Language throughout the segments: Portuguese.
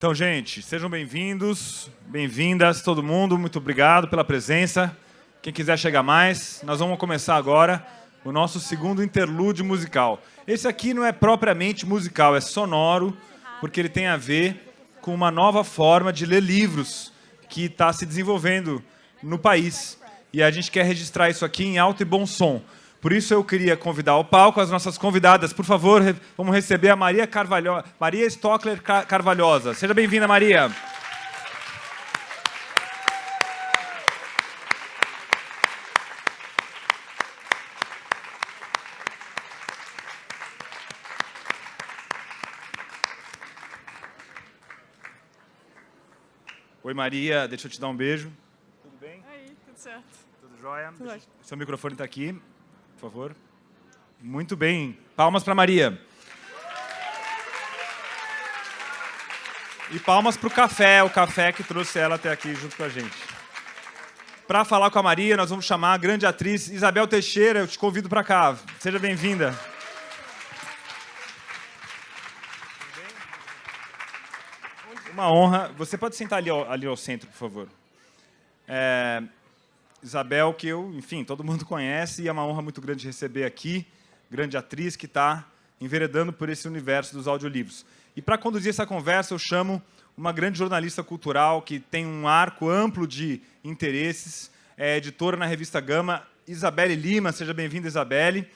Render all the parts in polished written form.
Então, gente, sejam bem-vindos, bem-vindas, todo mundo. Muito obrigado pela presença. Quem quiser chegar mais, nós vamos começar agora o nosso segundo interlúdio musical. Esse aqui não é propriamente musical, é sonoro, porque ele tem a ver com uma nova forma de ler livros que está se desenvolvendo no país. E a gente quer registrar isso aqui em alto e bom som. Por isso eu queria convidar ao palco as nossas convidadas. Por favor, vamos receber a Maria Stockler Carvalhosa. Seja bem-vinda, Maria. Oi, Maria. Deixa eu te dar um beijo. Tudo bem? Oi, tudo certo. Tudo jóia? Tudo ótimo. Seu microfone está aqui, por favor. Muito bem. Palmas para Maria. E palmas para o café que trouxe ela até aqui junto com a gente. Para falar com a Maria, nós vamos chamar a grande atriz Isabel Teixeira. Eu te convido para cá. Seja bem-vinda. Uma honra. Você pode sentar ali ao centro, por favor. Isabel, que enfim, todo mundo conhece, e é uma honra muito grande receber aqui, grande atriz que está enveredando por esse universo dos audiolivros. E para conduzir essa conversa, eu chamo uma grande jornalista cultural que tem um arco amplo de interesses, é editora na revista Gama, Isabelle Lima. Seja bem-vinda, Isabelle.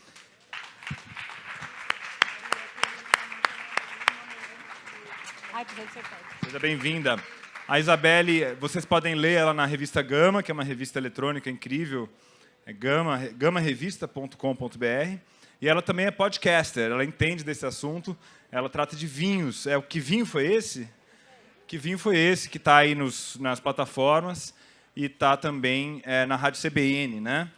Seja bem-vinda. A Isabelle, vocês podem ler ela na revista Gama, que é uma revista eletrônica incrível, é gamarevista.com.br. E ela também é podcaster, ela entende desse assunto, ela trata de vinhos. O Que Vinho Foi Esse? Que Vinho Foi Esse, que está aí nas plataformas e está também na Rádio CBN, né?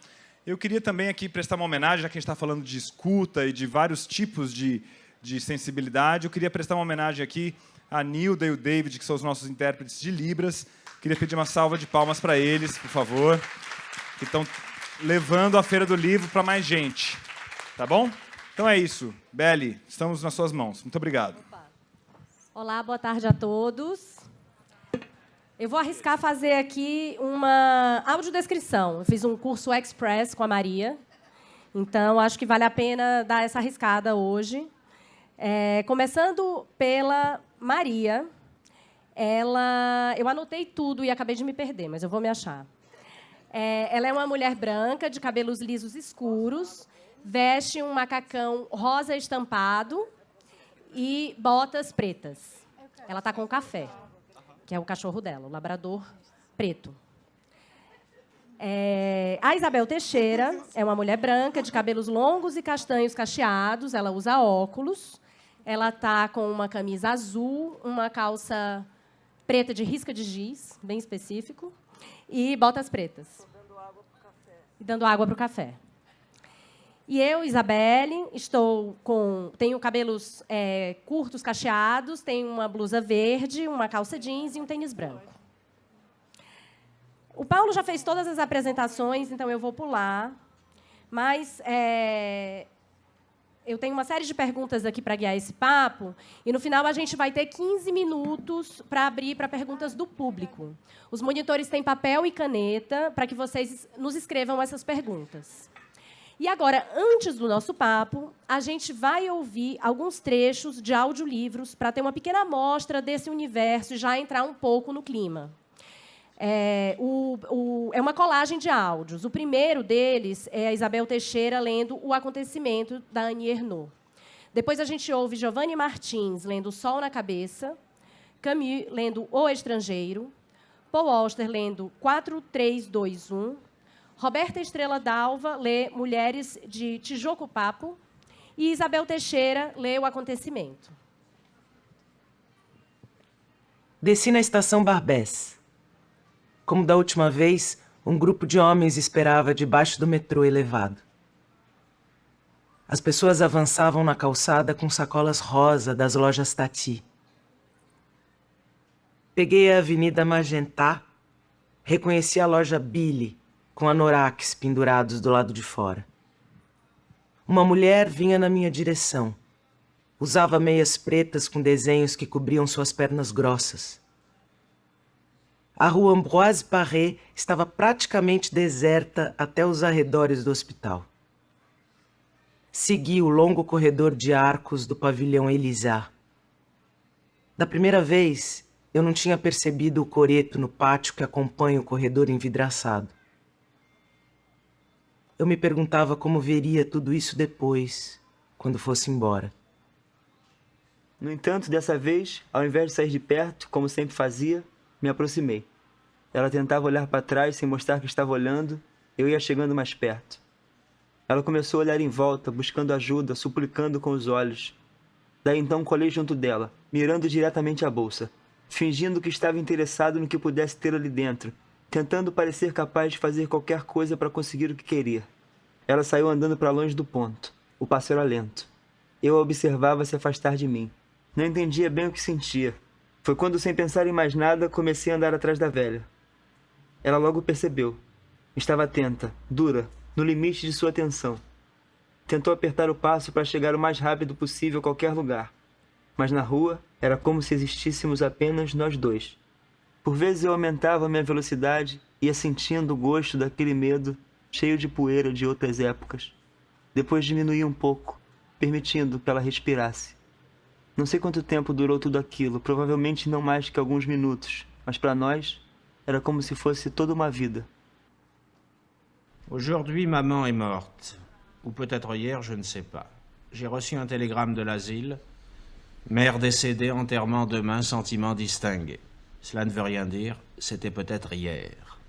Eu queria também aqui prestar uma homenagem, já que a gente está falando de escuta e de vários tipos de sensibilidade, eu queria prestar uma homenagem aqui a Nilda e o David, que são os nossos intérpretes de Libras. Queria pedir uma salva de palmas para eles, por favor, que estão levando a Feira do Livro para mais gente. Tá bom? Então é isso. Beli, estamos nas suas mãos. Muito obrigado. Olá, boa tarde a todos. Eu vou arriscar fazer aqui uma audiodescrição. Eu fiz um curso Express com a Maria, então acho que vale a pena dar essa arriscada hoje. Começando pela Maria, eu anotei tudo e acabei de me perder, mas eu vou me achar. Ela é uma mulher branca, de cabelos lisos escuros, veste um macacão rosa estampado e botas pretas. Ela está com o Café, que é o cachorro dela, o labrador preto. A Isabel Teixeira é uma mulher branca, de cabelos longos e castanhos cacheados, ela usa óculos. Ela está com uma camisa azul, uma calça preta de risca de giz, bem específico, e botas pretas. Dando água para o café. E eu, Isabelle, tenho cabelos curtos, cacheados, tenho uma blusa verde, uma calça jeans e um tênis branco. O Paulo já fez todas as apresentações, então eu vou pular. Mas eu tenho uma série de perguntas aqui para guiar esse papo, e no final a gente vai ter 15 minutos para abrir para perguntas do público. Os monitores têm papel e caneta para que vocês nos escrevam essas perguntas. E agora, antes do nosso papo, a gente vai ouvir alguns trechos de audiolivros para ter uma pequena amostra desse universo e já entrar um pouco no clima. É uma colagem de áudios. O primeiro deles é a Isabel Teixeira lendo O Acontecimento, da Annie Ernaux. Depois a gente ouve Giovanni Martins lendo O Sol na Cabeça, Camus lendo O Estrangeiro, Paul Auster lendo 4321, Roberta Estrela Dalva lê Mulheres de Tijoco Papo e Isabel Teixeira lê O Acontecimento. Desci na estação Barbès. Como da última vez, um grupo de homens esperava debaixo do metrô elevado. As pessoas avançavam na calçada com sacolas rosa das lojas Tati. Peguei a Avenida Magenta, reconheci a loja Billy, com anoraques pendurados do lado de fora. Uma mulher vinha na minha direção. Usava meias pretas com desenhos que cobriam suas pernas grossas. A rua Ambroise Paré estava praticamente deserta até os arredores do hospital. Segui o longo corredor de arcos do pavilhão Elisa. Da primeira vez, eu não tinha percebido o coreto no pátio que acompanha o corredor envidraçado. Eu me perguntava como veria tudo isso depois, quando fosse embora. No entanto, dessa vez, ao invés de sair de perto, como sempre fazia, me aproximei. Ela tentava olhar para trás sem mostrar que estava olhando, eu ia chegando mais perto. Ela começou a olhar em volta, buscando ajuda, suplicando com os olhos. Daí então colei junto dela, mirando diretamente a bolsa, fingindo que estava interessado no que pudesse ter ali dentro, tentando parecer capaz de fazer qualquer coisa para conseguir o que queria. Ela saiu andando para longe do ponto. O passo era lento. Eu a observava se afastar de mim. Não entendia bem o que sentia. Foi quando, sem pensar em mais nada, comecei a andar atrás da velha. Ela logo percebeu. Estava atenta, dura, no limite de sua atenção. Tentou apertar o passo para chegar o mais rápido possível a qualquer lugar. Mas na rua, era como se existíssemos apenas nós dois. Por vezes eu aumentava minha velocidade e ia sentindo o gosto daquele medo, cheio de poeira de outras épocas. Depois diminuí um pouco, permitindo que ela respirasse. Não sei quanto tempo durou tudo aquilo, provavelmente não mais que alguns minutos, mas para nós era como se fosse toda uma vida. Aujourd'hui, maman est morte. Ou peut-être hier, je ne sais pas. J'ai reçu un télégramme de l'asile. Mère décédée, enterrement demain, sentiment distingué. Cela ne veut rien dire, c'était peut-être hier.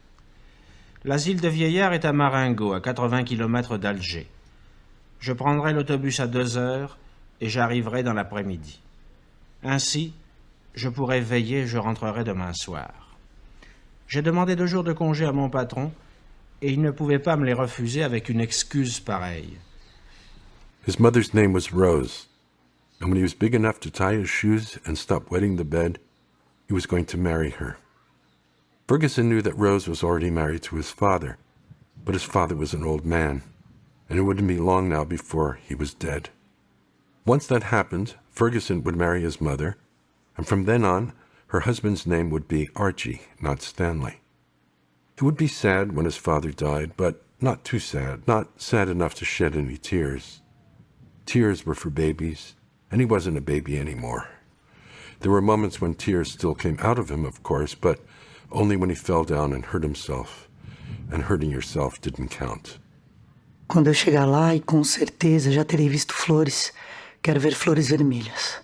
L'asile de vieillards est à Marengo, à 80 km d'Alger. Je prendrai l'autobus à 2 heures et j'arriverai dans l'après-midi. Ainsi, je pourrai veiller et je rentrerai demain soir. J'ai demandé 2 jours de congé à mon patron et il ne pouvait pas me les refuser avec une excuse pareille. His mother's name was Rose, and when he was big enough to tie his shoes and stop wetting the bed, he was going to marry her. Ferguson knew that Rose was already married to his father, but his father was an old man, and it wouldn't be long now before he was dead. Once that happened, Ferguson would marry his mother, and from then on, her husband's name would be Archie, not Stanley. It would be sad when his father died, but not too sad, not sad enough to shed any tears. Tears were for babies, and he wasn't a baby anymore. There were moments when tears still came out of him, of course, but only when he fell down and hurt himself, and hurting yourself didn't count. Quando eu chegar lá, e com certeza já terei visto flores, quero ver flores vermelhas.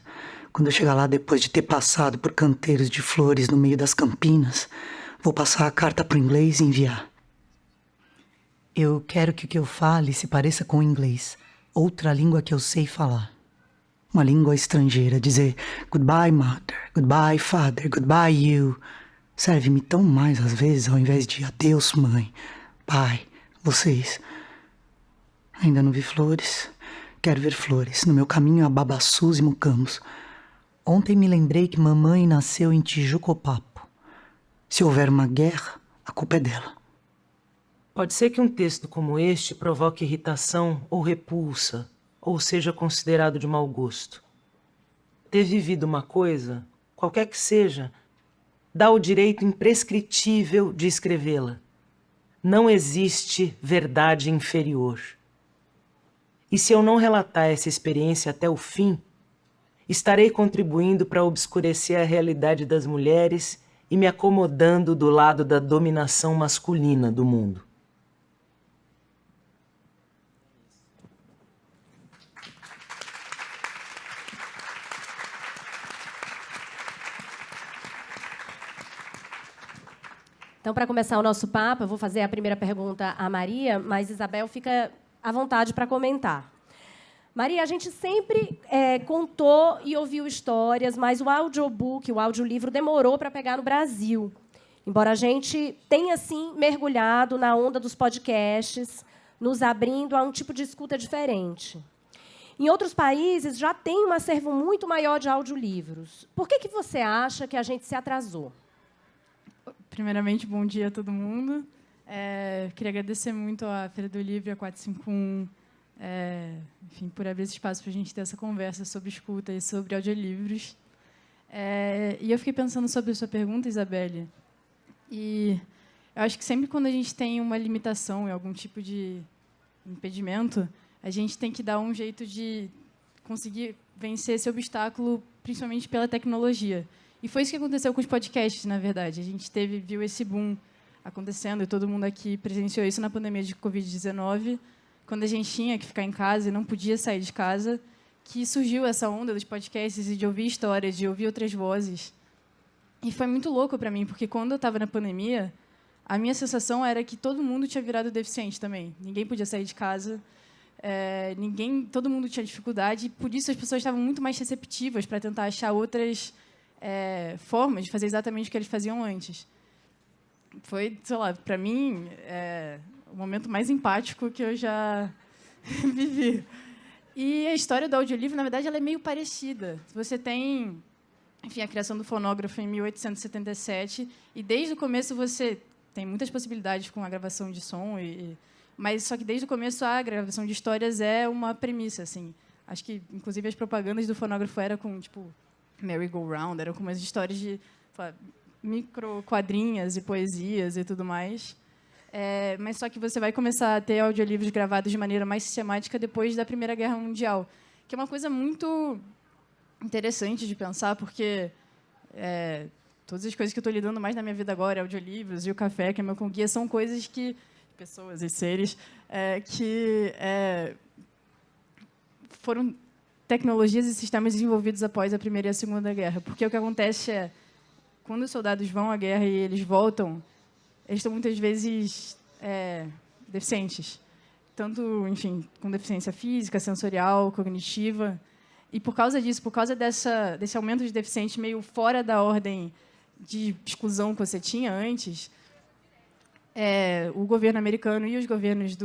Quando eu chegar lá, depois de ter passado por canteiros de flores no meio das campinas, vou passar a carta para o inglês e enviar. Eu quero que o que eu fale se pareça com o inglês, outra língua que eu sei falar. Uma língua estrangeira, dizer goodbye mother, goodbye father, goodbye you. Serve-me tão mais às vezes ao invés de adeus mãe, pai, vocês. Ainda não vi flores. Quero ver flores no meu caminho a Babaçus e Mucamos. Ontem me lembrei que mamãe nasceu em Tijucopapo. Se houver uma guerra, a culpa é dela. Pode ser que um texto como este provoque irritação ou repulsa, ou seja considerado de mau gosto. Ter vivido uma coisa, qualquer que seja, dá o direito imprescritível de escrevê-la. Não existe verdade inferior. E se eu não relatar essa experiência até o fim, estarei contribuindo para obscurecer a realidade das mulheres e me acomodando do lado da dominação masculina do mundo. Então, para começar o nosso papo, eu vou fazer a primeira pergunta à Maria, mas Isabel fica à vontade para comentar. Maria, a gente sempre contou e ouviu histórias, mas o audiobook, o audiolivro, demorou para pegar no Brasil. Embora a gente tenha, sim, mergulhado na onda dos podcasts, nos abrindo a um tipo de escuta diferente. Em outros países, já tem um acervo muito maior de audiolivros. Por que você acha que a gente se atrasou? Primeiramente, bom dia a todo mundo. Queria agradecer muito à Feira do Livro, a 451, enfim, por abrir esse espaço para a gente ter essa conversa sobre escuta e sobre audiolivros. E eu fiquei pensando sobre a sua pergunta, Isabelle, e eu acho que sempre quando a gente tem uma limitação e algum tipo de impedimento, a gente tem que dar um jeito de conseguir vencer esse obstáculo, principalmente pela tecnologia. E foi isso que aconteceu com os podcasts, na verdade. A gente viu esse boom acontecendo, e todo mundo aqui presenciou isso na pandemia de Covid-19, quando a gente tinha que ficar em casa e não podia sair de casa, que surgiu essa onda dos podcasts e de ouvir histórias, de ouvir outras vozes. E foi muito louco para mim, porque quando eu estava na pandemia, a minha sensação era que todo mundo tinha virado deficiente também. Ninguém podia sair de casa, todo mundo tinha dificuldade, e por isso as pessoas estavam muito mais receptivas para tentar achar outras formas de fazer exatamente o que eles faziam antes. Foi, sei lá, para mim, o momento mais empático que eu já vivi. E a história do audiolivro, na verdade, ela é meio parecida. Você tem, enfim, a criação do fonógrafo em 1877, e desde o começo você tem muitas possibilidades com a gravação de som, mas só que desde o começo a gravação de histórias é uma premissa, assim. Acho que, inclusive, as propagandas do fonógrafo eram com, tipo, merry-go-round, eram com umas histórias de micro quadrinhas e poesias e tudo mais. Mas só que você vai começar a ter audiolivros gravados de maneira mais sistemática depois da Primeira Guerra Mundial, que é uma coisa muito interessante de pensar, porque todas as coisas que eu estou lidando mais na minha vida agora, audiolivros e o café, que é meu com-guia, são coisas que pessoas e seres que foram tecnologias e sistemas desenvolvidos após a Primeira e a Segunda Guerra. Porque o que acontece é, quando os soldados vão à guerra e eles voltam, eles estão muitas vezes deficientes, tanto, enfim, com deficiência física, sensorial, cognitiva. E por causa disso, por causa desse aumento de deficientes meio fora da ordem de exclusão que você tinha antes, o governo americano e os governos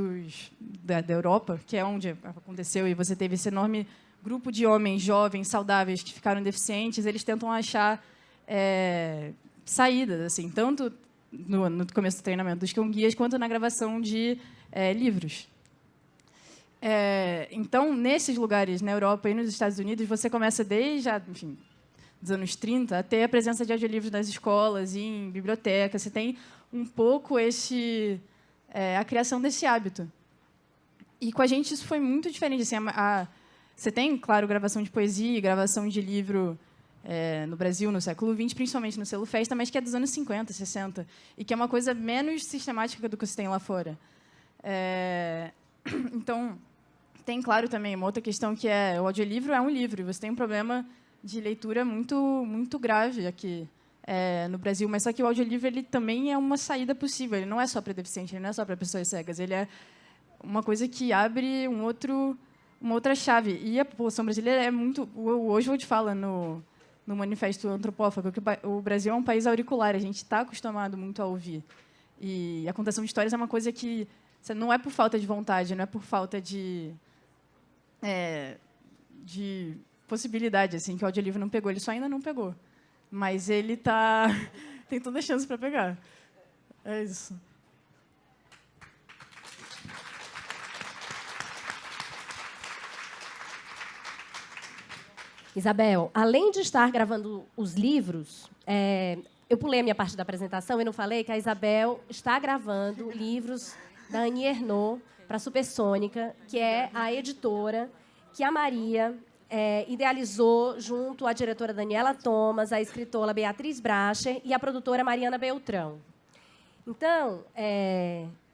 da Europa, que é onde aconteceu, e você teve esse enorme grupo de homens jovens, saudáveis, que ficaram deficientes, eles tentam achar saídas, assim, tanto no começo do treinamento dos cão-guias, quanto na gravação de livros. Então, nesses lugares, na Europa e nos Estados Unidos, você começa desde, enfim, dos anos 30, a ter a presença de audiolivros nas escolas e em bibliotecas. Você tem um pouco a criação desse hábito. E com a gente isso foi muito diferente. Assim, você tem, claro, gravação de poesia e gravação de livro no Brasil, no século XX, principalmente no Selo Festa, mas que é dos anos 50, 60, e que é uma coisa menos sistemática do que você tem lá fora. Então, tem, claro, também uma outra questão, que o audiolivro é um livro, e você tem um problema de leitura muito, muito grave aqui no Brasil, mas só que o audiolivro ele também é uma saída possível, ele não é só para deficiente, ele não é só para pessoas cegas, ele é uma coisa que abre uma outra chave. E a população brasileira é muito... O Oswald fala no Manifesto Antropófago que o Brasil é um país auricular, a gente está acostumado muito a ouvir. E a contação de histórias é uma coisa que não é por falta de vontade, não é por falta de possibilidade, assim, que o audiolivro não pegou. Ele só ainda não pegou. Mas ele tem toda a chance para pegar. É isso. Isabel, além de estar gravando os livros, eu pulei a minha parte da apresentação e não falei que a Isabel está gravando livros da Annie Ernaux para a Supersônica, que é a editora que a Maria idealizou junto à diretora Daniela Thomas, a escritora Beatriz Bracher e a produtora Mariana Beltrão. Então,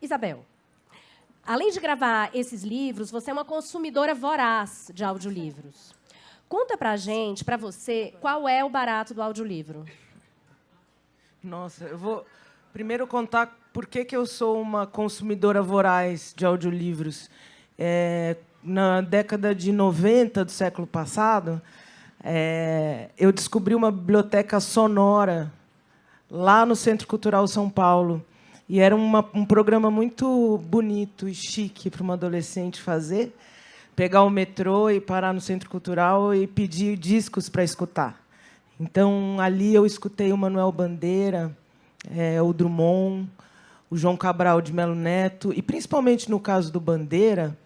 Isabel, além de gravar esses livros, você é uma consumidora voraz de audiolivros. Conta pra gente, pra você, qual é o barato do audiolivro? Nossa, eu vou primeiro contar por que eu sou uma consumidora voraz de audiolivros. Na década de 90 do século passado, eu descobri uma biblioteca sonora lá no Centro Cultural São Paulo. E era um programa muito bonito e chique para uma adolescente fazer. Pegar o metrô e parar no Centro Cultural e pedir discos para escutar. Então, ali eu escutei o Manuel Bandeira, o Drummond, o João Cabral de Melo Neto, e, principalmente no caso do Bandeira,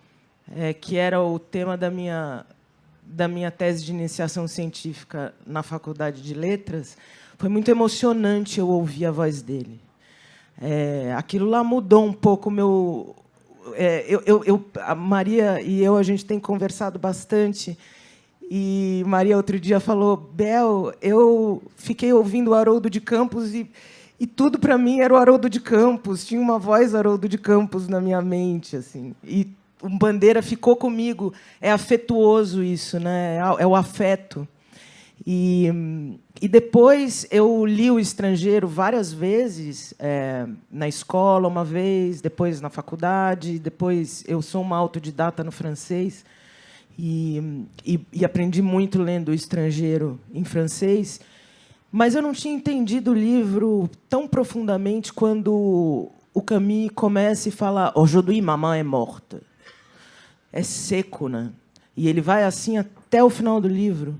que era o tema da minha tese de iniciação científica na Faculdade de Letras, foi muito emocionante eu ouvir a voz dele. Aquilo lá mudou um pouco o meu... a Maria e eu, a gente tem conversado bastante, e Maria outro dia falou: Bel, eu fiquei ouvindo o Haroldo de Campos e tudo para mim era o Haroldo de Campos, tinha uma voz Haroldo de Campos na minha mente, assim. E o Bandeira ficou comigo. É afetuoso isso, né? É o afeto. E depois eu li O Estrangeiro várias vezes, na escola uma vez, depois na faculdade, depois eu sou uma autodidata no francês e aprendi muito lendo O Estrangeiro em francês, mas eu não tinha entendido o livro tão profundamente quando o Camus começa e fala: Aujourd'hui, maman est morte. É seco, né? E ele vai assim até o final do livro.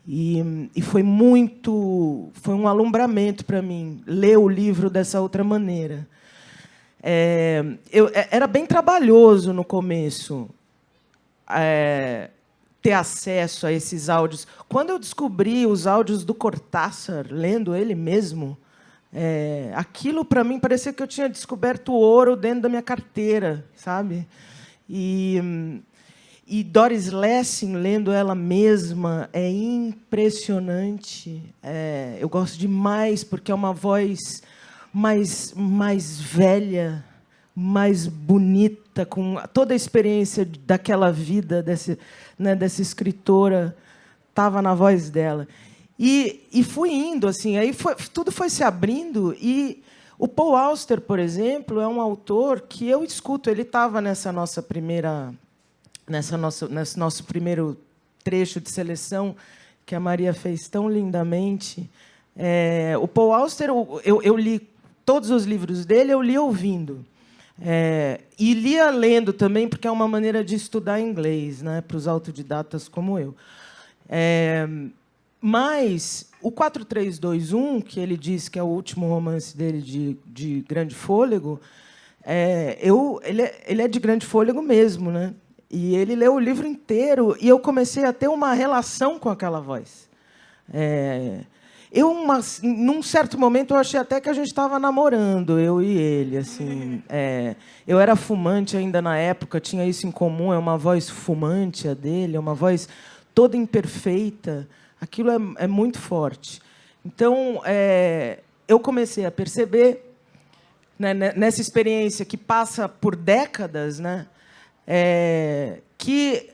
E foi um alumbramento para mim ler o livro dessa outra maneira. Era bem trabalhoso no começo ter acesso a esses áudios. Quando eu descobri os áudios do Cortázar, lendo ele mesmo, aquilo para mim parecia que eu tinha descoberto o ouro dentro da minha carteira, sabe? E Doris Lessing, lendo ela mesma, é impressionante. Eu gosto demais, porque é uma voz mais velha, mais bonita, com toda a experiência daquela vida, dessa escritora, estava na voz dela. E fui indo, assim, aí tudo foi se abrindo, e o Paul Auster, por exemplo, é um autor que eu escuto. Ele estava nesse nosso primeiro trecho de seleção que a Maria fez tão lindamente. O Paul Auster, eu li todos os livros dele, eu li ouvindo. E lia lendo também, porque é uma maneira de estudar inglês, né, para os autodidatas como eu. Mas o 4321, que ele diz que é o último romance dele de grande fôlego, ele é de grande fôlego mesmo, né? E ele leu o livro inteiro e eu comecei a ter uma relação com aquela voz. Num certo momento, eu achei até que a gente estava namorando, eu e ele. Assim, eu era fumante ainda na época, tinha isso em comum, é uma voz fumante a dele, é uma voz toda imperfeita. Aquilo é muito forte. Então, eu comecei a perceber, né, nessa experiência que passa por décadas, né, que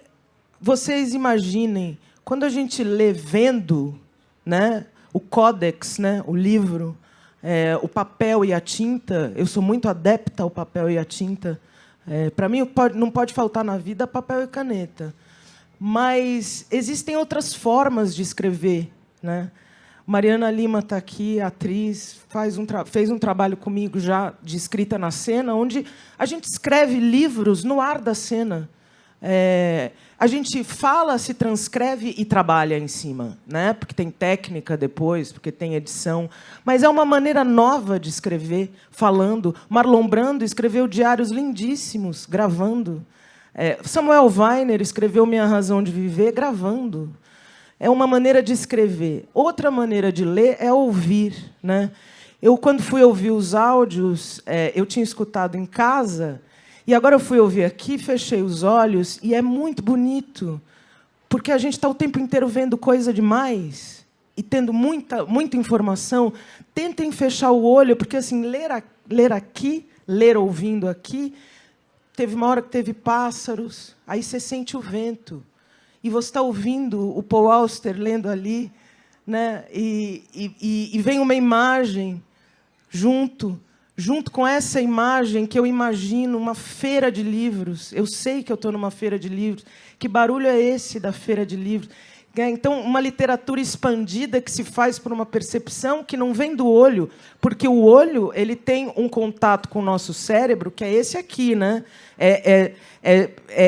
vocês imaginem, quando a gente lê vendo, né, o códex, né, o livro, o papel e a tinta, eu sou muito adepta ao papel e à tinta. Para mim, não pode faltar na vida papel e caneta. Mas existem outras formas de escrever, né? Mariana Lima está aqui, atriz, fez um trabalho comigo já de escrita na cena, onde a gente escreve livros no ar da cena. A gente fala, se transcreve e trabalha em cima, né? Porque tem técnica depois, porque tem edição. Mas é uma maneira nova de escrever, falando. Marlon Brando escreveu diários lindíssimos, gravando. Samuel Weiner escreveu Minha Razão de Viver gravando. É uma maneira de escrever. Outra maneira de ler é ouvir, né? Eu, quando fui ouvir os áudios, eu tinha escutado em casa, e agora eu fui ouvir aqui, fechei os olhos, e é muito bonito, porque a gente está o tempo inteiro vendo coisa demais e tendo muita informação. Tentem fechar o olho, porque assim, ler aqui, ler ouvindo aqui. Teve uma hora que teve pássaros, aí você sente o vento. E você está ouvindo o Paul Auster lendo ali, né? E vem uma imagem junto com essa imagem que eu imagino uma feira de livros. Eu sei que eu estou numa feira de livros. Que barulho é esse da feira de livros? Então, uma literatura expandida que se faz por uma percepção que não vem do olho, porque o olho ele tem um contato com o nosso cérebro, que é esse aqui, né?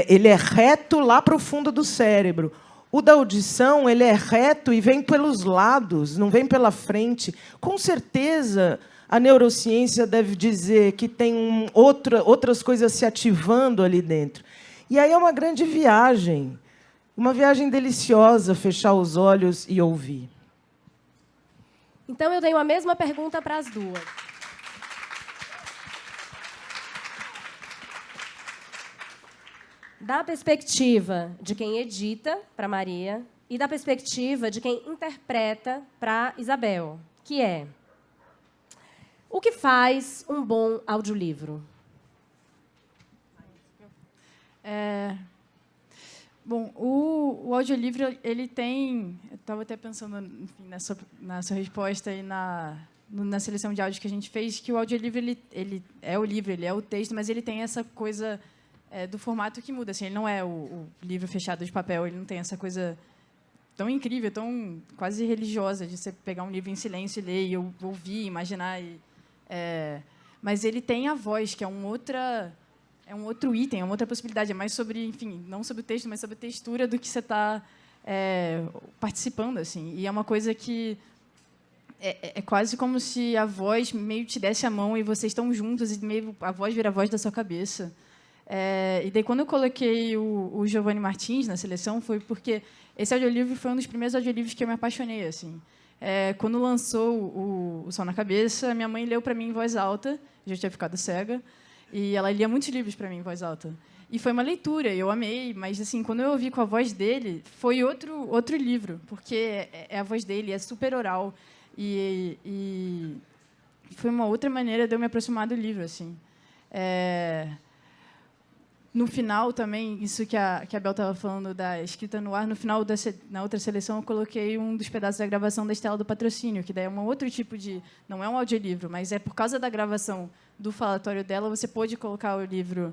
Ele é reto lá para o fundo do cérebro. O da audição ele é reto e vem pelos lados, não vem pela frente. Com certeza, a neurociência deve dizer que tem outras coisas se ativando ali dentro. E aí é uma grande viagem, uma viagem deliciosa, fechar os olhos e ouvir. Então, eu tenho a mesma pergunta para as duas. Da perspectiva de quem edita, para Maria, e da perspectiva de quem interpreta, para Isabel, que é: o que faz um bom audiolivro? Bom, o audiolivro, ele tem... Eu estava até pensando, enfim, na sua resposta e na seleção de áudios que a gente fez, que o audiolivro, ele é o livro, ele é o texto, mas ele tem essa coisa do formato que muda. Assim, ele não é o livro fechado de papel, ele não tem essa coisa tão incrível, tão quase religiosa, de você pegar um livro em silêncio e ler, e ouvir, imaginar. Mas ele tem a voz, que é um outro item, é uma outra possibilidade. É mais sobre, enfim, não sobre o texto, mas sobre a textura do que você está participando, assim. E é uma coisa que é quase como se a voz meio te desse a mão e vocês estão juntos e meio a voz vira a voz da sua cabeça. E daí, quando eu coloquei o Giovanni Martins na seleção, foi porque esse audiolivro foi um dos primeiros audiolivros que eu me apaixonei, assim. Quando lançou o Sol na Cabeça, minha mãe leu para mim em voz alta, eu já tinha ficado cega, e ela lia muitos livros para mim em voz alta. E foi uma leitura, eu amei, mas assim, quando eu ouvi com a voz dele, foi outro livro, porque é a voz dele, é super oral, e foi uma outra maneira de eu me aproximar do livro, assim. No final, também, isso que a Bel estava falando da escrita no ar, no final, na outra seleção, eu coloquei um dos pedaços da gravação da Estela do Patrocínio, que daí é um outro tipo de... Não é um audiolivro, mas é por causa da gravação do falatório dela, você pôde colocar o livro,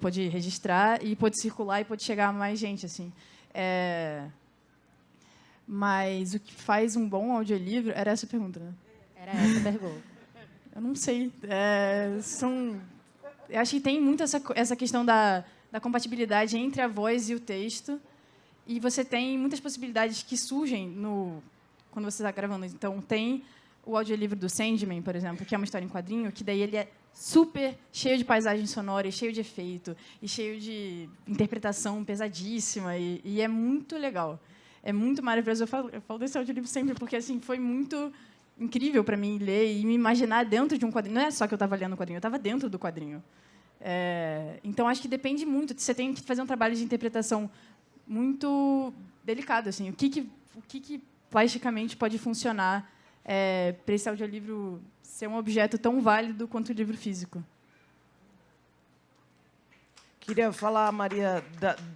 pôde registrar e pôde circular e pôde chegar a mais gente, assim. Mas o que faz um bom audiolivro... Era essa a pergunta, né? Era essa a pergunta. Eu não sei. Eu acho que tem muito essa questão da compatibilidade entre a voz e o texto. E você tem muitas possibilidades que surgem quando você está gravando. Então, tem o audiolivro do Sandman, por exemplo, que é uma história em quadrinho, que daí ele é super cheio de paisagem sonora, e cheio de efeito, e cheio de interpretação pesadíssima, e é muito legal. É muito maravilhoso. Eu falo desse audiolivro sempre, porque assim, foi muito incrível para mim ler e me imaginar dentro de um quadrinho. Não é só que eu estava lendo o quadrinho, eu estava dentro do quadrinho. Então, acho que depende muito. Você tem que fazer um trabalho de interpretação muito delicado. Assim, o que plasticamente pode funcionar para esse audiolivro ser um objeto tão válido quanto o livro físico. Queria falar, Maria,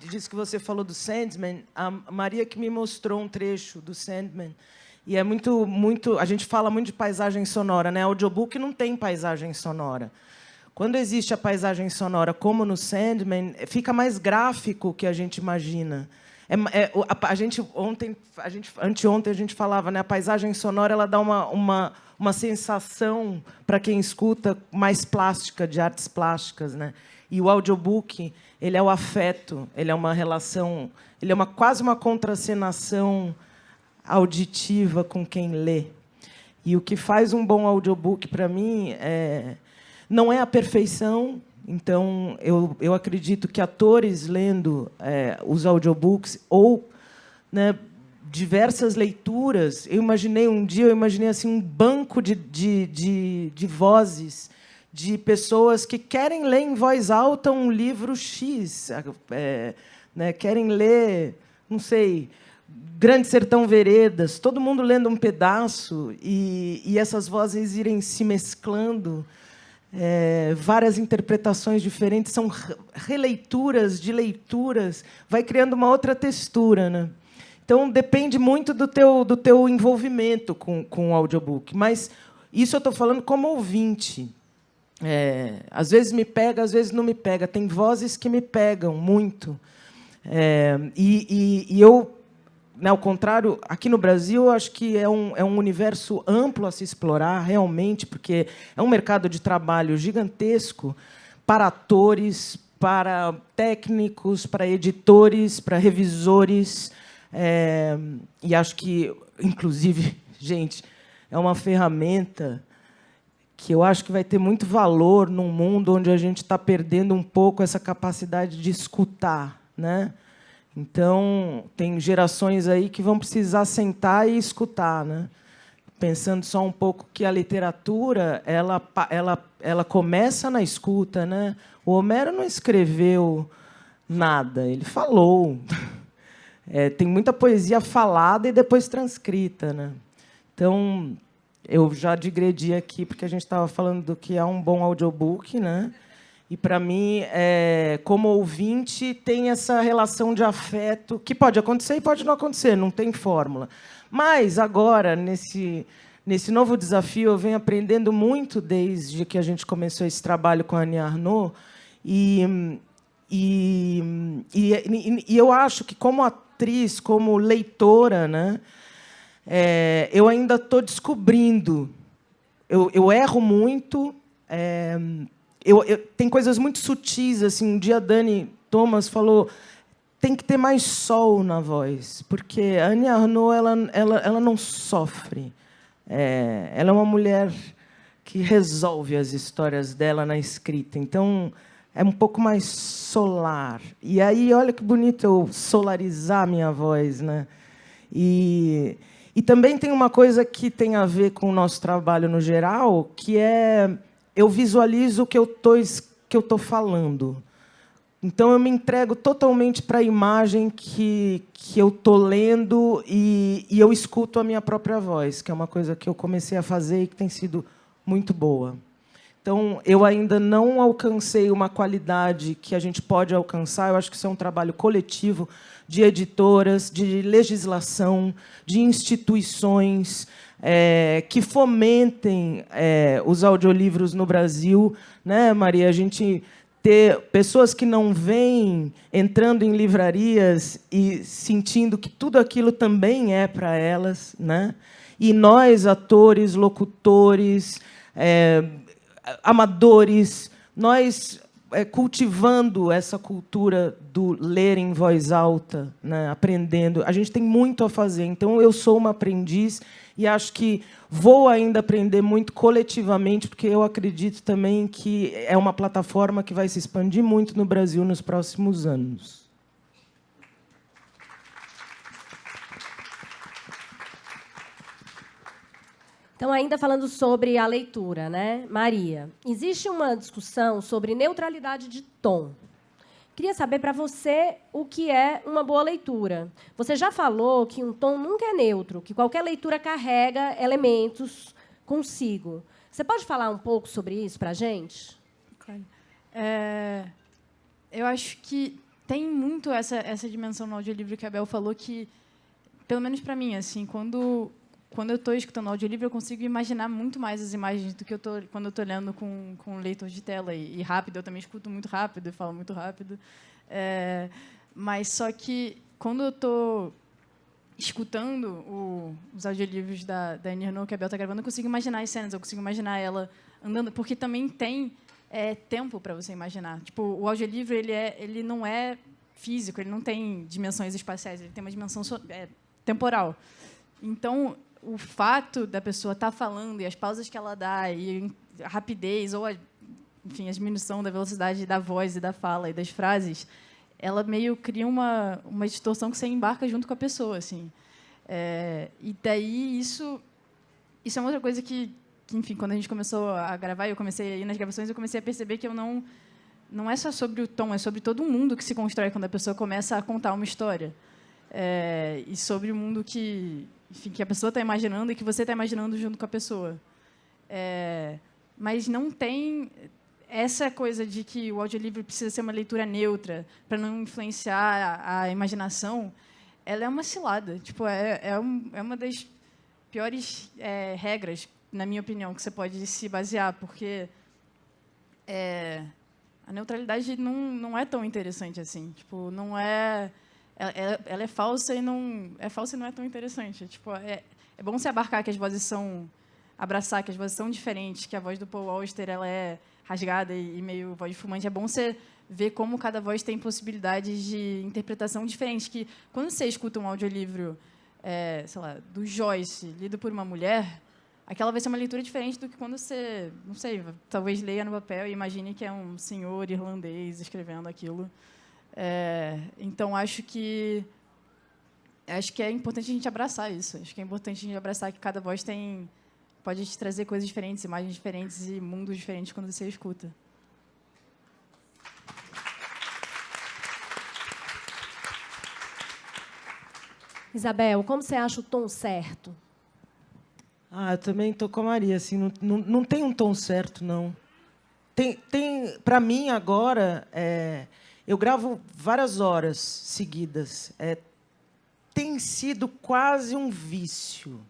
disso que você falou do Sandman. A Maria que me mostrou um trecho do Sandman. E é muito... A gente fala muito de paisagem sonora, né? Audiobook não tem paisagem sonora. Quando existe a paisagem sonora, como no Sandman, fica mais gráfico que a gente imagina. Anteontem a gente falava, né? A paisagem sonora ela dá uma sensação para quem escuta mais plástica, de artes plásticas, né? E o audiobook, ele é o afeto, ele é uma relação, ele é quase uma contracenação auditiva com quem lê. E o que faz um bom audiobook para mim não é a perfeição. Então, eu acredito que atores lendo os audiobooks ou, né, diversas leituras, eu imaginei assim, um banco de vozes de pessoas que querem ler em voz alta um livro X, né, querem ler, não sei, Grande Sertão Veredas, todo mundo lendo um pedaço e essas vozes irem se mesclando. Várias interpretações diferentes, são releituras de leituras, vai criando uma outra textura, né? Então, depende muito do teu envolvimento com o audiobook. Mas isso eu estou falando como ouvinte. Às vezes me pega, às vezes não me pega. Tem vozes que me pegam muito. E eu, né, ao contrário, aqui no Brasil, eu acho que é um universo amplo a se explorar, realmente, porque é um mercado de trabalho gigantesco para atores, para técnicos, para editores, para revisores. E acho que, inclusive, gente, é uma ferramenta que eu acho que vai ter muito valor num mundo onde a gente está perdendo um pouco essa capacidade de escutar, né? Então, tem gerações aí que vão precisar sentar e escutar, né? Pensando só um pouco que a literatura ela começa na escuta, né? O Homero não escreveu nada, ele falou. Tem muita poesia falada e depois transcrita, né? Então, eu já digredi aqui porque a gente estava falando do que é um bom audiobook, né? E, para mim, como ouvinte, tem essa relação de afeto que pode acontecer e pode não acontecer, não tem fórmula. Mas, agora, nesse novo desafio, eu venho aprendendo muito desde que a gente começou esse trabalho com a Annie Ernaux. E eu acho que, como atriz, como leitora, né, eu ainda estou descobrindo. Eu erro muito. Tem coisas muito sutis. Assim, um dia a Dani Thomas falou: tem que ter mais sol na voz, porque a Annie Ernaux ela não sofre. Ela é uma mulher que resolve as histórias dela na escrita. Então, é um pouco mais solar. E aí, olha que bonito eu solarizar a minha voz, né? E também tem uma coisa que tem a ver com o nosso trabalho no geral, que é eu visualizo o que eu tô falando. Então, eu me entrego totalmente para a imagem que eu estou lendo e eu escuto a minha própria voz, que é uma coisa que eu comecei a fazer e que tem sido muito boa. Então, eu ainda não alcancei uma qualidade que a gente pode alcançar. Eu acho que isso é um trabalho coletivo de editoras, de legislação, de instituições que fomentem os audiolivros no Brasil, né, Maria? A gente ter pessoas que não vêm entrando em livrarias e sentindo que tudo aquilo também é para elas, né? E nós, atores, locutores, amadores, nós cultivando essa cultura do ler em voz alta, né, aprendendo. A gente tem muito a fazer. Então, eu sou uma aprendiz e acho que vou ainda aprender muito coletivamente, porque eu acredito também que é uma plataforma que vai se expandir muito no Brasil nos próximos anos. Então, ainda falando sobre a leitura, né, Maria? Existe uma discussão sobre neutralidade de tom. Queria saber para você o que é uma boa leitura. Você já falou que um tom nunca é neutro, que qualquer leitura carrega elementos consigo. Você pode falar um pouco sobre isso para a gente? Claro. Eu acho que tem muito essa dimensão no audiolivro que a Bel falou, que, pelo menos para mim, assim, quando eu estou escutando audiolivro, eu consigo imaginar muito mais as imagens do que quando eu estou lendo com um leitor de tela. E rápido, eu também escuto muito rápido e falo muito rápido. Mas só que, quando eu estou escutando os audiolivros da Annie Ernaux, que a Bel está gravando, eu consigo imaginar as cenas, eu consigo imaginar ela andando, porque também tem tempo para você imaginar. Tipo, o audiolivro ele não é físico, ele não tem dimensões espaciais, ele tem uma dimensão temporal. Então, o fato da pessoa estar falando e as pausas que ela dá e a rapidez ou enfim, a diminuição da velocidade da voz e da fala e das frases, ela meio cria uma distorção que você embarca junto com a pessoa, assim. E daí isso é uma outra coisa que, enfim, quando a gente começou a gravar, eu comecei a ir nas gravações, eu comecei a perceber que eu não é só sobre o tom, é sobre todo o mundo que se constrói quando a pessoa começa a contar uma história. E sobre o mundo que a pessoa está imaginando e que você está imaginando junto com a pessoa. Mas não tem essa coisa de que o audiolivro precisa ser uma leitura neutra para não influenciar a imaginação. Ela é uma cilada. Tipo, é uma das piores regras, na minha opinião, que você pode se basear, porque a neutralidade não é tão interessante assim. Tipo, não é... Ela é falsa e não é tão interessante. Tipo, é bom você abarcar que as vozes são... abraçar que as vozes são diferentes, que a voz do Paul Auster ela é rasgada e meio voz de fumante. É bom você ver como cada voz tem possibilidades de interpretação diferentes. Que quando você escuta um audiolivro, sei lá, do Joyce, lido por uma mulher, aquela vai ser uma leitura diferente do que quando você, não sei, talvez leia no papel e imagine que é um senhor irlandês escrevendo aquilo. Então, acho que é importante a gente abraçar isso. Acho que é importante a gente abraçar que cada voz pode te trazer coisas diferentes, imagens diferentes e mundos diferentes quando você escuta. Isabel, como você acha o tom certo? Eu também estou com a Maria. Assim, não tem um tom certo, não. Para mim, agora, eu gravo várias horas seguidas. Tem sido quase um vício.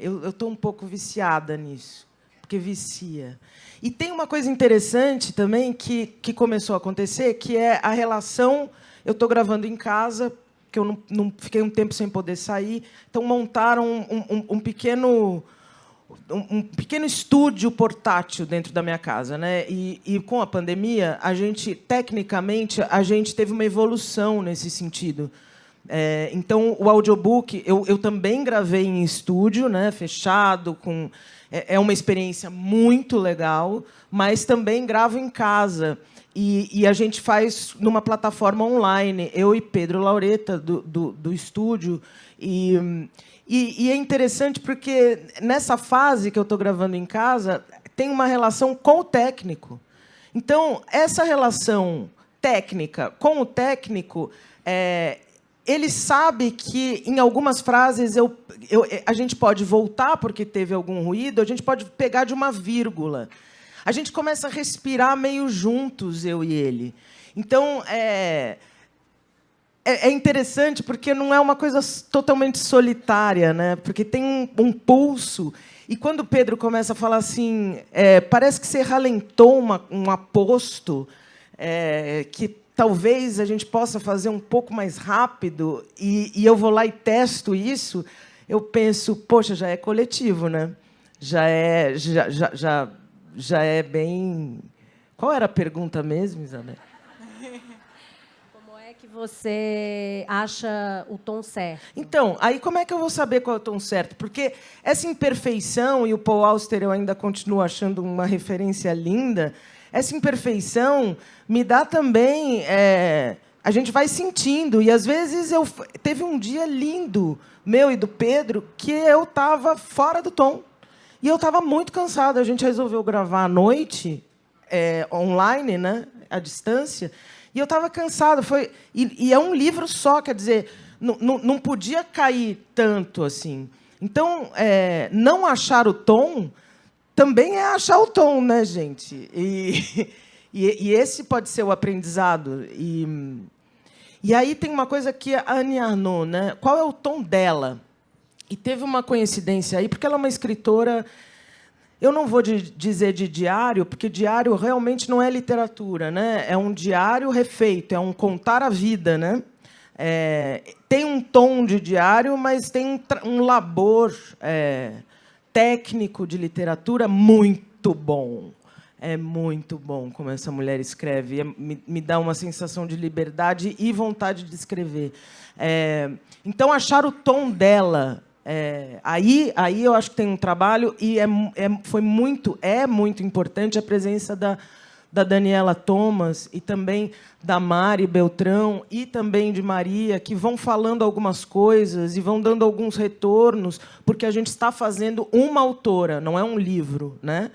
Eu estou um pouco viciada nisso, porque vicia. E tem uma coisa interessante também que começou a acontecer, que é a relação... Eu estou gravando em casa, que eu não fiquei um tempo sem poder sair, então montaram um pequeno estúdio portátil dentro da minha casa, né? E com a pandemia, tecnicamente, a gente teve uma evolução nesse sentido. Então, o audiobook, eu também gravei em estúdio, né, fechado, é uma experiência muito legal, mas também gravo em casa. E a gente faz numa plataforma online, eu e Pedro Laureta, do estúdio. E é interessante porque, nessa fase que eu estou gravando em casa, tem uma relação com o técnico. Então, essa relação técnica com o técnico... ele sabe que, em algumas frases, a gente pode voltar porque teve algum ruído, a gente pode pegar de uma vírgula. A gente começa a respirar meio juntos, eu e ele. Então, é interessante porque não é uma coisa totalmente solitária, né? Porque tem um pulso. E quando o Pedro começa a falar assim, parece que você ralentou um aposto, que talvez a gente possa fazer um pouco mais rápido, e eu vou lá e testo isso, eu penso, poxa, já é coletivo, né? Já é bem... Qual era a pergunta mesmo, Isabel? Como é que você acha o tom certo? Então, aí como é que eu vou saber qual é o tom certo? Porque essa imperfeição, e o Paul Auster eu ainda continuo achando uma referência linda, essa imperfeição me dá também... a gente vai sentindo. E, às vezes, teve um dia lindo, meu e do Pedro, que eu estava fora do tom. E eu estava muito cansada. A gente resolveu gravar à noite, online, né, à distância, e eu estava cansada. E é um livro só, quer dizer, não podia cair tanto assim. Então, não achar o tom também é achar o tom, né, gente? E esse pode ser o aprendizado. E aí tem uma coisa que a Annie Arnaud, né? Qual é o tom dela? E teve uma coincidência aí, porque ela é uma escritora... Eu não vou dizer de diário, porque diário realmente não é literatura, né? É um diário refeito, é um contar a vida, né? Tem um tom de diário, mas tem um labor técnico de literatura muito bom. É muito bom como essa mulher escreve. Me dá uma sensação de liberdade e vontade de escrever. Então, achar o tom dela... Aí eu acho que tem um trabalho, e foi muito importante a presença da Daniela Thomas e também da Mari Beltrão e também de Maria, que vão falando algumas coisas e vão dando alguns retornos, porque a gente está fazendo uma autora, não é um livro, né?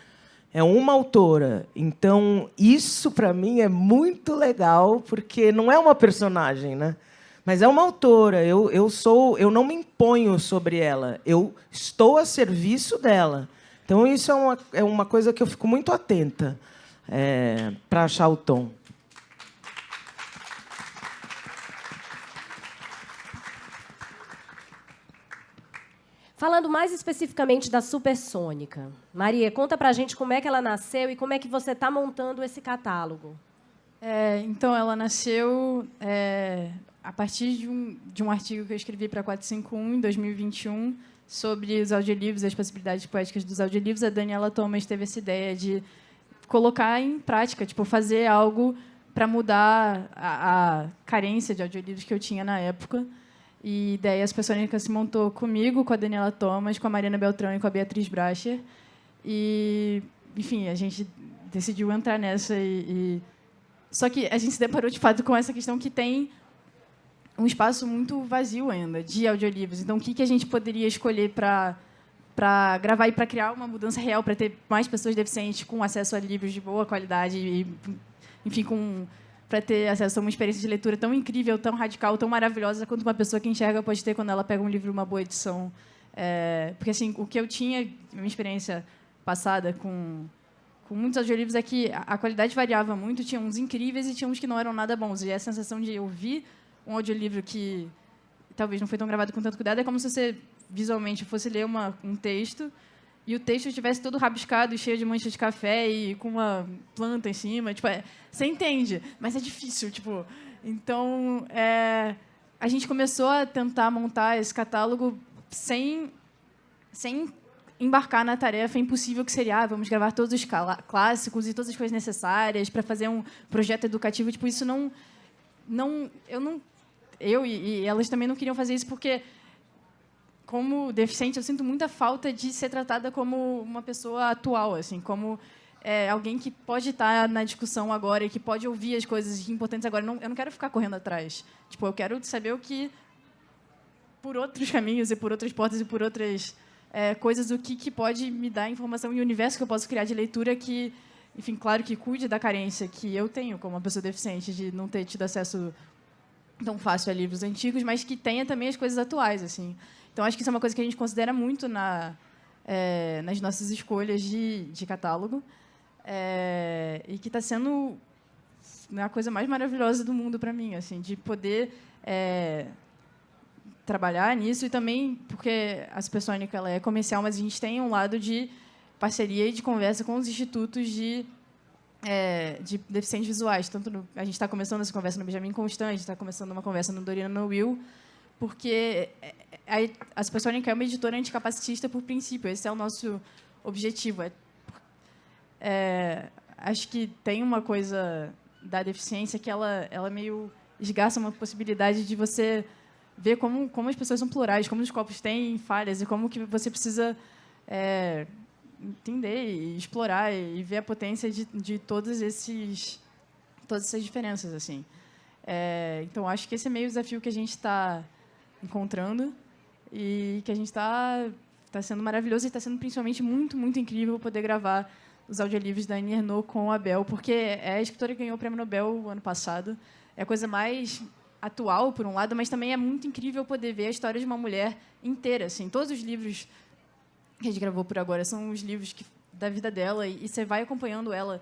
É uma autora. Então, isso, para mim, é muito legal, porque não é uma personagem, né? Mas é uma autora. Eu não me imponho sobre ela. Eu estou a serviço dela. Então, isso é uma coisa que eu fico muito atenta para achar o tom. Falando mais especificamente da Supersônica, Maria, conta pra gente como é que ela nasceu e como é que você está montando esse catálogo. Então, ela nasceu a partir de um artigo que eu escrevi para a 451, em 2021, sobre os audiolivros, as possibilidades poéticas dos audiolivros. A Daniela Thomas teve essa ideia de colocar em prática, fazer algo para mudar a carência de audiolivros que eu tinha na época. E daí a Supersônica se montou comigo, com a Daniela Thomas, com a Mariana Beltrão e com a Beatriz Bracher. E, enfim, a gente decidiu entrar nessa Só que a gente se deparou, de fato, com essa questão que tem um espaço muito vazio ainda de audiolivros. Então, o que a gente poderia escolher para gravar e para criar uma mudança real, para ter mais pessoas deficientes com acesso a livros de boa qualidade e, enfim, para ter acesso a uma experiência de leitura tão incrível, tão radical, tão maravilhosa quanto uma pessoa que enxerga pode ter quando ela pega um livro, uma boa edição. Porque, assim, o que eu tinha, minha experiência passada com muitos audiolivros é que a qualidade variava muito, tinha uns incríveis e tinha uns que não eram nada bons. E a sensação de ouvir um audiolivro que talvez não foi tão gravado com tanto cuidado é como se você, visualmente, fosse ler um texto e o texto estivesse todo rabiscado, cheio de manchas de café e com uma planta em cima. Tipo, você entende, mas é difícil. Tipo. Então, a gente começou a tentar montar esse catálogo sem embarcar na tarefa impossível que seria vamos gravar todos os clássicos e todas as coisas necessárias para fazer um projeto educativo. Tipo, isso eu e elas também não queriam fazer isso porque, como deficiente, eu sinto muita falta de ser tratada como uma pessoa atual, assim, como alguém que pode estar na discussão agora e que pode ouvir as coisas importantes agora. Eu não quero ficar correndo atrás. Tipo, eu quero saber o que, por outros caminhos e por outras portas e por outras coisas, o que pode me dar informação e o universo que eu posso criar de leitura que, enfim, claro, que cuide da carência que eu tenho como uma pessoa deficiente de não ter tido acesso tão fácil a livros antigos, mas que tenha também as coisas atuais, assim. Então, acho que isso é uma coisa que a gente considera muito nas nossas escolhas de catálogo e que está sendo a coisa mais maravilhosa do mundo para mim, assim, de poder trabalhar nisso e também porque a Supersônica ela é comercial, mas a gente tem um lado de parceria e de conversa com os institutos de deficientes visuais. A gente está começando essa conversa no Benjamin Constant, está começando uma conversa no Dorina No Will, porque a Supersônica é uma editora anticapacitista por princípio. Esse é o nosso objetivo. Acho que tem uma coisa da deficiência que ela meio esgarça uma possibilidade de você ver como as pessoas são plurais, como os corpos têm falhas e como que você precisa entender e explorar e ver a potência de todas essas diferenças, assim. Então, acho que esse é meio o desafio que a gente está encontrando e que a gente está sendo maravilhoso e está sendo principalmente muito, muito incrível poder gravar os audiolivros da Annie Ernaux com a Bel, porque é a escritora que ganhou o Prêmio Nobel o ano passado. É a coisa mais atual, por um lado, mas também é muito incrível poder ver a história de uma mulher inteira, assim. Todos os livros que a gente gravou por agora são os livros da vida dela e você vai acompanhando ela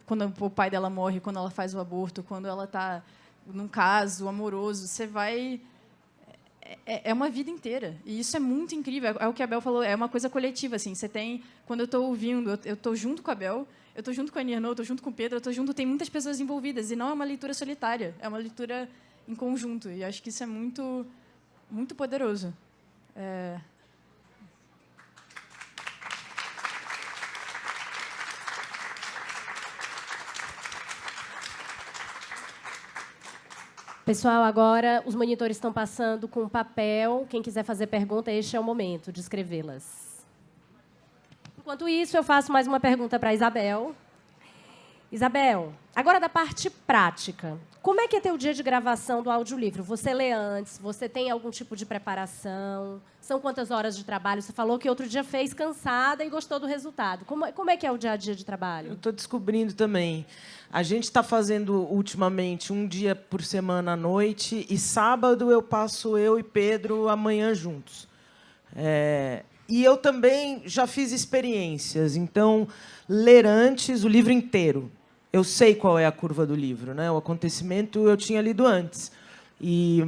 quando o pai dela morre, quando ela faz o aborto, quando ela está num caso amoroso, você vai... É uma vida inteira. E isso é muito incrível. É o que a Bel falou, é uma coisa coletiva, assim. Você tem... Quando eu estou ouvindo, eu estou junto com a Bel, eu estou junto com a Annie Ernaux, eu estou junto com o Pedro, eu estou junto... Tem muitas pessoas envolvidas. E não é uma leitura solitária. É uma leitura em conjunto. E acho que isso é muito, muito poderoso. Pessoal, agora os monitores estão passando com papel. Quem quiser fazer pergunta, este é o momento de escrevê-las. Enquanto isso, eu faço mais uma pergunta para a Isabel. Isabel, agora da parte prática. Como é que é teu dia de gravação do audiolivro? Você lê antes? Você tem algum tipo de preparação? São quantas horas de trabalho? Você falou que outro dia fez cansada e gostou do resultado. Como é que é o dia a dia de trabalho? Eu estou descobrindo também. A gente está fazendo, ultimamente, um dia por semana à noite e sábado eu passo eu e Pedro amanhã juntos. E eu também já fiz experiências. Então, ler antes o livro inteiro. Eu sei qual é a curva do livro, né? O acontecimento eu tinha lido antes. E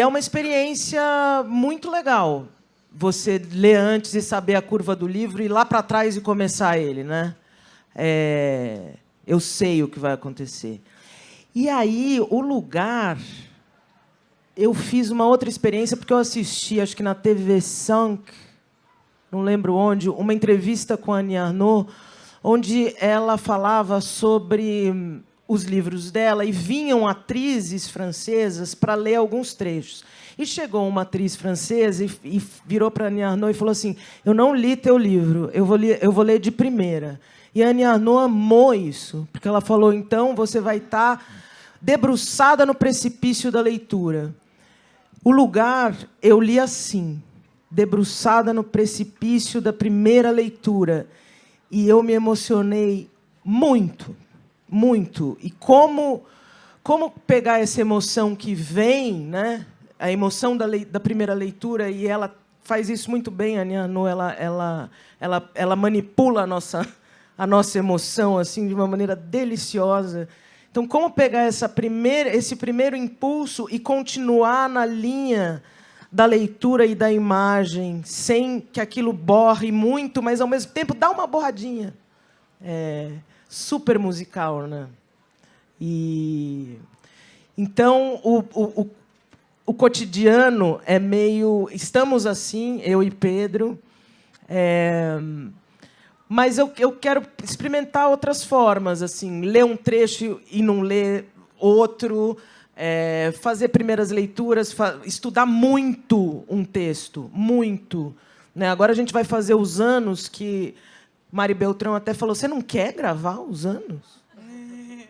é uma experiência muito legal. Você ler antes e saber a curva do livro e ir lá para trás e começar ele, né? Eu sei o que vai acontecer. E aí, o lugar... Eu fiz uma outra experiência, porque eu assisti, acho que na TV5, não lembro onde, uma entrevista com a Annie Ernaux, onde ela falava sobre os livros dela e vinham atrizes francesas para ler alguns trechos. E chegou uma atriz francesa e virou para a Annie Ernaux e falou assim: eu não li teu livro, eu vou ler de primeira. E a Annie Ernaux amou isso, porque ela falou: então você vai estar debruçada no precipício da leitura. O Lugar eu li assim, debruçada no precipício da primeira leitura. E eu me emocionei muito, muito. E como pegar essa emoção que vem, né? A emoção da primeira leitura, e ela faz isso muito bem, a Annie Ernaux, ela manipula a nossa emoção assim de uma maneira deliciosa. Então, como pegar esse primeiro impulso e continuar na linha da leitura e da imagem, sem que aquilo borre muito, mas, ao mesmo tempo, dá uma borradinha. Super musical, né? Então, o cotidiano é meio... Estamos assim, eu e Pedro, mas eu quero experimentar outras formas, assim, ler um trecho e não ler outro, fazer primeiras leituras, estudar muito um texto, muito. Né? Agora a gente vai fazer os anos que Mari Beltrão até falou: você não quer gravar os anos?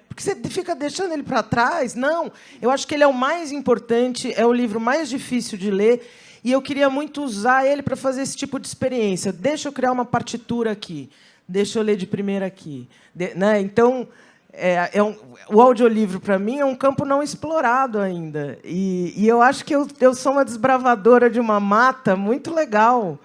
Porque você fica deixando ele para trás? Não, eu acho que ele é o mais importante, é o livro mais difícil de ler, e eu queria muito usar ele para fazer esse tipo de experiência. Deixa eu criar uma partitura aqui, deixa eu ler de primeira aqui. Né? Então, o audiolivro, para mim, é um campo não explorado ainda. E eu acho que eu sou uma desbravadora de uma mata muito legal.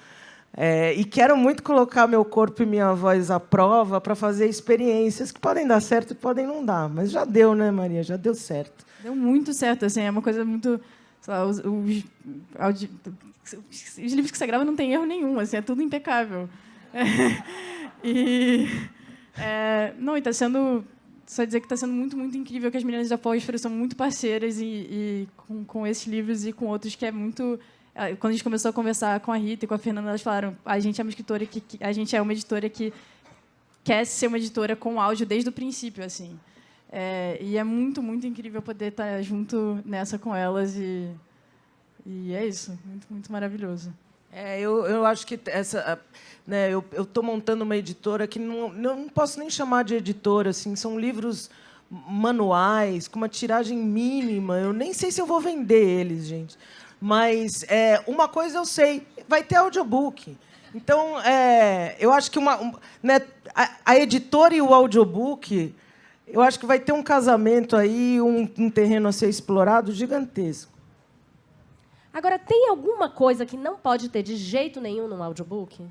E quero muito colocar meu corpo e minha voz à prova para fazer experiências que podem dar certo e podem não dar. Mas já deu, né, Maria? Já deu certo. Deu muito certo. Assim, é uma coisa muito... Sei lá, os livros que você grava não tem erro nenhum. Assim, é tudo impecável. Não, e está sendo... Só dizer que está sendo muito, muito incrível, que as meninas da Fósforo são muito parceiras com esses livros e com outros, que é muito... Quando a gente começou a conversar com a Rita e com a Fernanda, elas falaram: a gente é uma escritora a gente é uma editora que quer ser uma editora com áudio desde o princípio, assim. E é muito, muito incrível poder estar junto nessa com elas, e é isso, muito, muito maravilhoso. Eu acho que né, eu estou montando uma editora que não posso nem chamar de editora, assim, são livros manuais com uma tiragem mínima. Eu nem sei se eu vou vender eles, gente. Mas uma coisa eu sei, vai ter audiobook. Então, eu acho que né, a editora e o audiobook, eu acho que vai ter um casamento aí, um terreno a ser explorado gigantesco. Agora, tem alguma coisa que não pode ter de jeito nenhum num audiobook?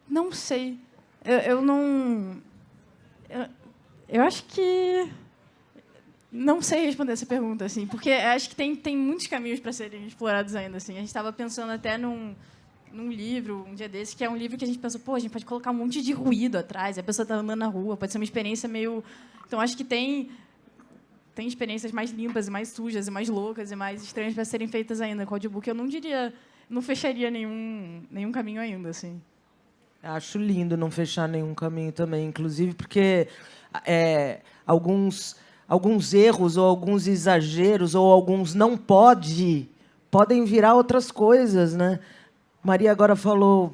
Não sei. Eu não... Eu acho que... Não sei responder essa pergunta, assim, porque acho que tem muitos caminhos para serem explorados ainda. Assim. A gente estava pensando até num livro, um dia desse, que é um livro que a gente pensou: a gente pode colocar um monte de ruído atrás, a pessoa está andando na rua, pode ser uma experiência meio... Então, acho que tem experiências mais limpas, e mais sujas, e mais loucas, e mais estranhas para serem feitas ainda. Com o audiobook, eu não fecharia nenhum caminho ainda, assim. Acho lindo não fechar nenhum caminho também, inclusive porque alguns erros ou alguns exageros ou alguns não podem virar outras coisas, né? Maria agora falou: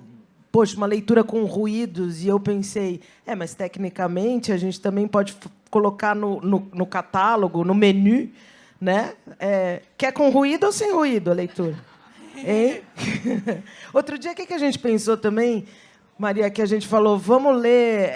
poxa, uma leitura com ruídos, e eu pensei: mas tecnicamente a gente também pode colocar no catálogo, no menu, né? Quer com ruído ou sem ruído a leitura? Hein? Outro dia, o que a gente pensou também, Maria, que a gente falou: vamos ler...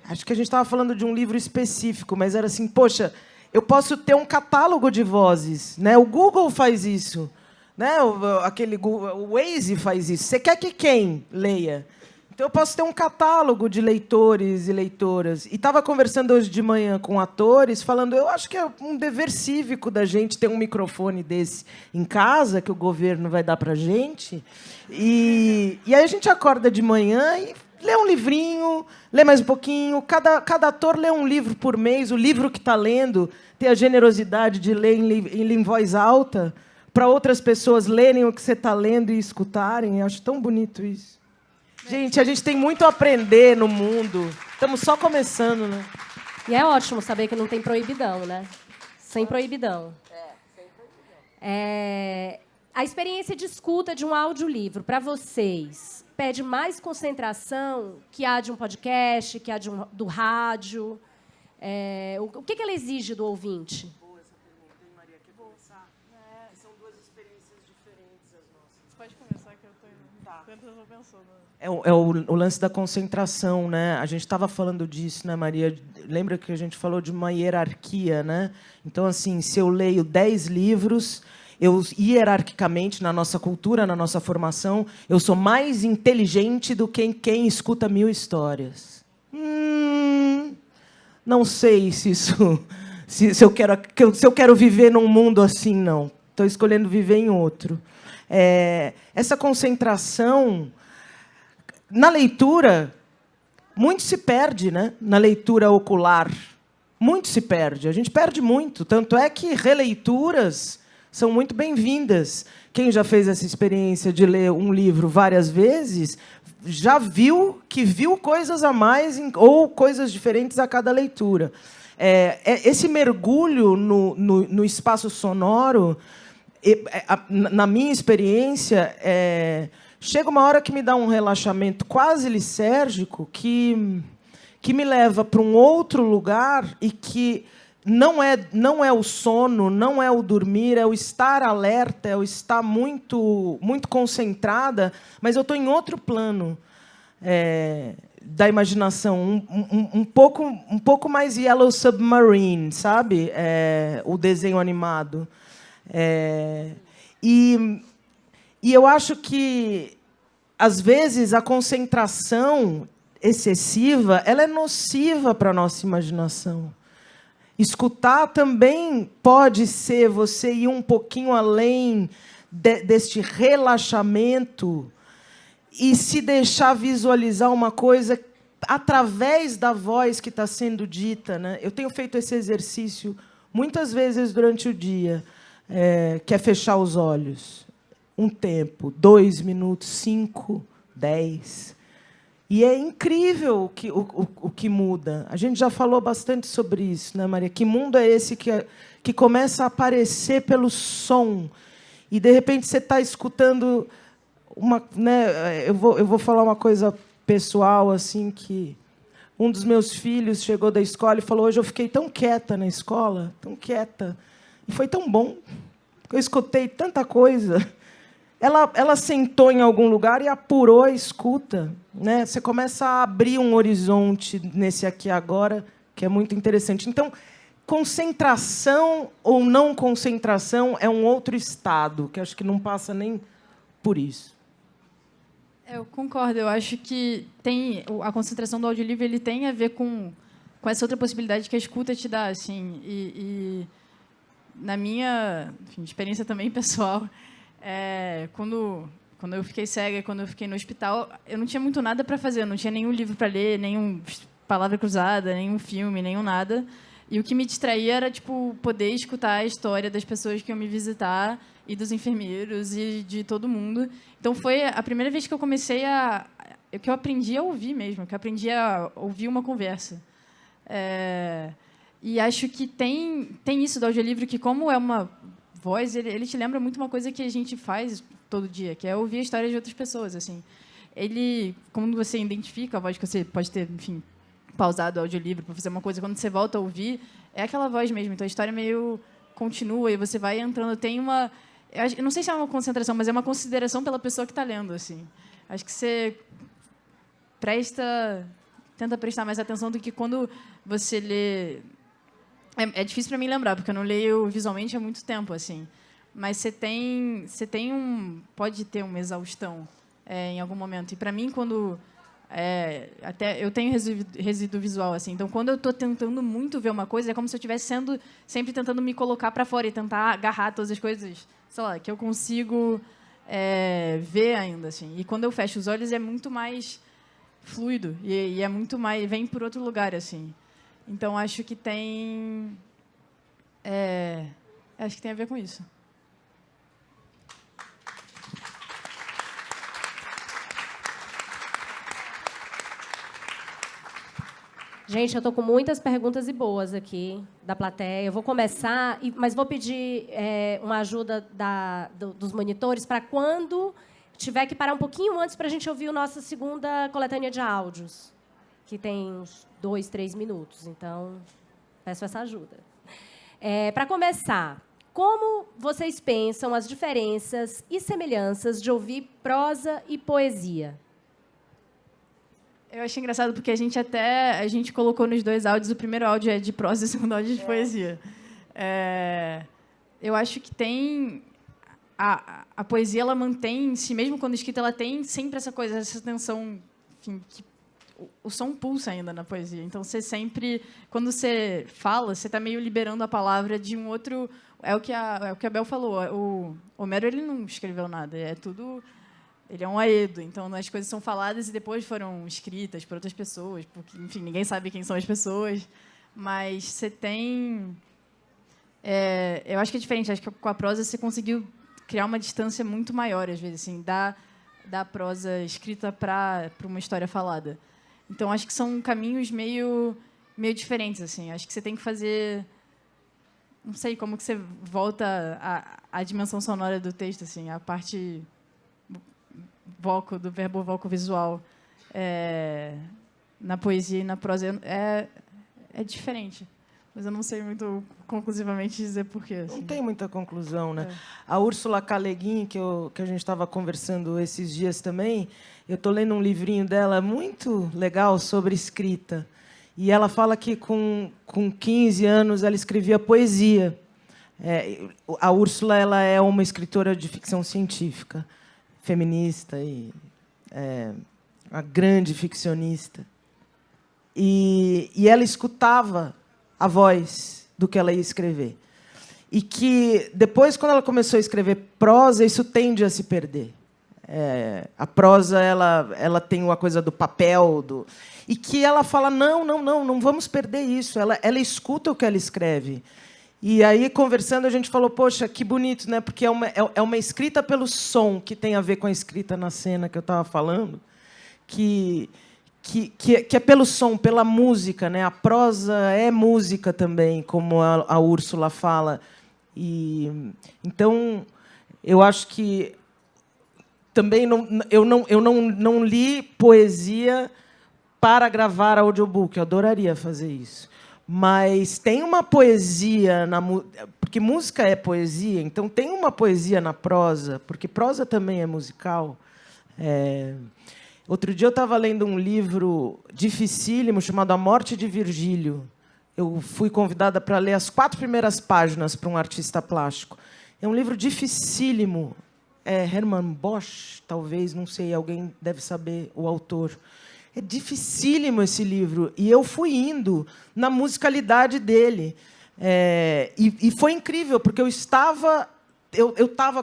Acho que a gente estava falando de um livro específico, mas era assim: poxa, eu posso ter um catálogo de vozes, né? O Google faz isso, né? O Waze faz isso. Você quer que quem leia? Então, eu posso ter um catálogo de leitores e leitoras. E estava conversando hoje de manhã com atores, falando: eu acho que é um dever cívico da gente ter um microfone desse em casa, que o governo vai dar para a gente. E aí a gente acorda de manhã e lê um livrinho, lê mais um pouquinho. Cada ator lê um livro por mês. O livro que está lendo, ter a generosidade de ler em voz alta, para outras pessoas lerem o que você está lendo e escutarem. Eu acho tão bonito isso. Gente, a gente tem muito a aprender no mundo. Estamos só começando, né? E é ótimo saber que não tem proibidão, né? Sem proibidão. A experiência de escuta de um audiolivro, para vocês, pede mais concentração que a de um podcast, que a do rádio? O que ela exige do ouvinte? Boa essa pergunta, hein, Maria? Que bom. São duas experiências diferentes as nossas. Você pode começar, que eu estou indo. Tá. Enquanto eu estou pensando. É o lance da concentração, né? A gente estava falando disso, né, Maria? Lembra que a gente falou de uma hierarquia, né? Então, assim, se eu leio 10 livros, eu, hierarquicamente, na nossa cultura, na nossa formação, eu sou mais inteligente do que quem escuta 1000 histórias. Não sei se isso... Se eu quero viver num mundo assim, não. Estou escolhendo viver em outro. Essa concentração... Na leitura, muito se perde, né? Na leitura ocular. Muito se perde. A gente perde muito. Tanto é que releituras são muito bem-vindas. Quem já fez essa experiência de ler um livro várias vezes já viu coisas a mais ou coisas diferentes a cada leitura. Esse mergulho no espaço sonoro, na minha experiência, chega uma hora que me dá um relaxamento quase lisérgico que me leva para um outro lugar e que não é o sono, não é o dormir, é o estar alerta, é o estar muito, muito concentrada, mas eu estou em outro plano da imaginação, um pouco mais Yellow Submarine, sabe? O desenho animado. E eu acho que, às vezes, a concentração excessiva ela é nociva para a nossa imaginação. Escutar também pode ser você ir um pouquinho além deste relaxamento e se deixar visualizar uma coisa através da voz que está sendo dita, né? Eu tenho feito esse exercício muitas vezes durante o dia, que é fechar os olhos. Um tempo, 2 minutos, 5, 10. E é incrível o que muda. A gente já falou bastante sobre isso, né, Maria? Que mundo é esse que começa a aparecer pelo som? E, de repente, você está escutando né, eu vou falar uma coisa pessoal, assim, que um dos meus filhos chegou da escola e falou: hoje eu fiquei tão quieta na escola, tão quieta. E foi tão bom, porque eu escutei tanta coisa. Ela sentou em algum lugar e apurou a escuta, né? Você começa a abrir um horizonte nesse aqui e agora, que é muito interessante. Então, concentração ou não concentração é um outro estado, que acho que não passa nem por isso. Eu concordo. Eu acho que a concentração do audiolivro ele tem a ver com essa outra possibilidade que a escuta te dá, assim. E na minha experiência também pessoal, quando eu fiquei cega, quando eu fiquei no hospital, eu não tinha muito nada para fazer, eu não tinha nenhum livro para ler, nenhum palavra cruzada, nenhum filme, nenhum nada. E o que me distraía era poder escutar a história das pessoas que iam me visitar e dos enfermeiros e de todo mundo. Então foi a primeira vez que eu comecei que eu aprendi a ouvir mesmo, que eu aprendi a ouvir uma conversa. E acho que tem isso do audiolivro, que como é uma voz, ele te lembra muito uma coisa que a gente faz todo dia, que é ouvir a história de outras pessoas, assim. Como você identifica a voz que você pode ter, enfim, pausado o audiolivro para fazer uma coisa, quando você volta a ouvir, é aquela voz mesmo. Então a história meio continua e você vai entrando. Tem uma, eu não sei se é uma concentração, mas é uma consideração pela pessoa que está lendo, assim. Acho que você tenta prestar mais atenção do que quando você lê. É difícil para mim lembrar, porque eu não leio visualmente há muito tempo, assim. Mas você pode ter uma exaustão em algum momento. E para mim, quando até eu tenho resíduo visual, assim. Então, quando eu estou tentando muito ver uma coisa, é como se eu estivesse sempre tentando me colocar para fora e tentar agarrar todas as coisas, sei lá, que eu consigo ver ainda, assim. E quando eu fecho os olhos, é muito mais fluido e é muito mais, vem por outro lugar, assim. Então, acho que tem a ver com isso. Gente, eu estou com muitas perguntas e boas aqui da plateia. Eu vou começar, mas vou pedir uma ajuda dos monitores para quando tiver que parar um pouquinho antes para a gente ouvir a nossa segunda coletânea de áudios, que tem uns 2, 3 minutos. Então, peço essa ajuda. Para começar, como vocês pensam as diferenças e semelhanças de ouvir prosa e poesia? Eu achei engraçado porque a gente colocou nos 2 áudios, o primeiro áudio é de prosa e o segundo áudio é de poesia. Eu acho que tem... A poesia, ela mantém em si, mesmo quando escrita, ela tem sempre essa coisa, essa tensão, enfim, que o som pulsa ainda na poesia. Então, você sempre, quando você fala, você está meio liberando a palavra de um outro... É o que a Bel falou. O Homero, ele não escreveu nada, é tudo... Ele é um aedo, então as coisas são faladas e depois foram escritas por outras pessoas, porque, enfim, ninguém sabe quem são as pessoas, mas você tem... eu acho que é diferente, acho que com a prosa você conseguiu criar uma distância muito maior, às vezes, assim, da prosa escrita para uma história falada. Então, acho que são caminhos meio diferentes, assim. Acho que você tem que fazer... Não sei como que você volta à dimensão sonora do texto, assim, a parte... do verbo voco visual na poesia e na prosa é diferente, mas eu não sei muito conclusivamente dizer porquê. Assim. Não tem muita conclusão, né? A Úrsula K. Le Guin, que a gente estava conversando esses dias também, eu estou lendo um livrinho dela muito legal sobre escrita, e ela fala que com 15 anos ela escrevia poesia. A Úrsula, ela é uma escritora de ficção científica, feminista e uma grande ficcionista. E ela escutava a voz do que ela ia escrever. E que, depois, quando ela começou a escrever prosa, isso tende a se perder. A prosa ela tem uma coisa do papel. E que ela fala, não vamos perder isso. Ela escuta o que ela escreve. E aí, conversando, a gente falou, poxa, que bonito, né? Porque é uma escrita pelo som, que tem a ver com a escrita na cena que eu estava falando, que é pelo som, pela música, né? A prosa é música também, como a Úrsula fala. Então, eu acho que também eu não li poesia para gravar audiobook. Eu adoraria fazer isso. Mas tem uma poesia porque música é poesia, então tem uma poesia na prosa, porque prosa também é musical. Outro dia eu estava lendo um livro dificílimo chamado A Morte de Virgílio. Eu fui convidada para ler as 4 primeiras páginas para um artista plástico. É um livro dificílimo. Hermann Bosch, talvez, não sei, alguém deve saber o autor. É dificílimo esse livro. E eu fui indo na musicalidade dele. E foi incrível, porque eu estava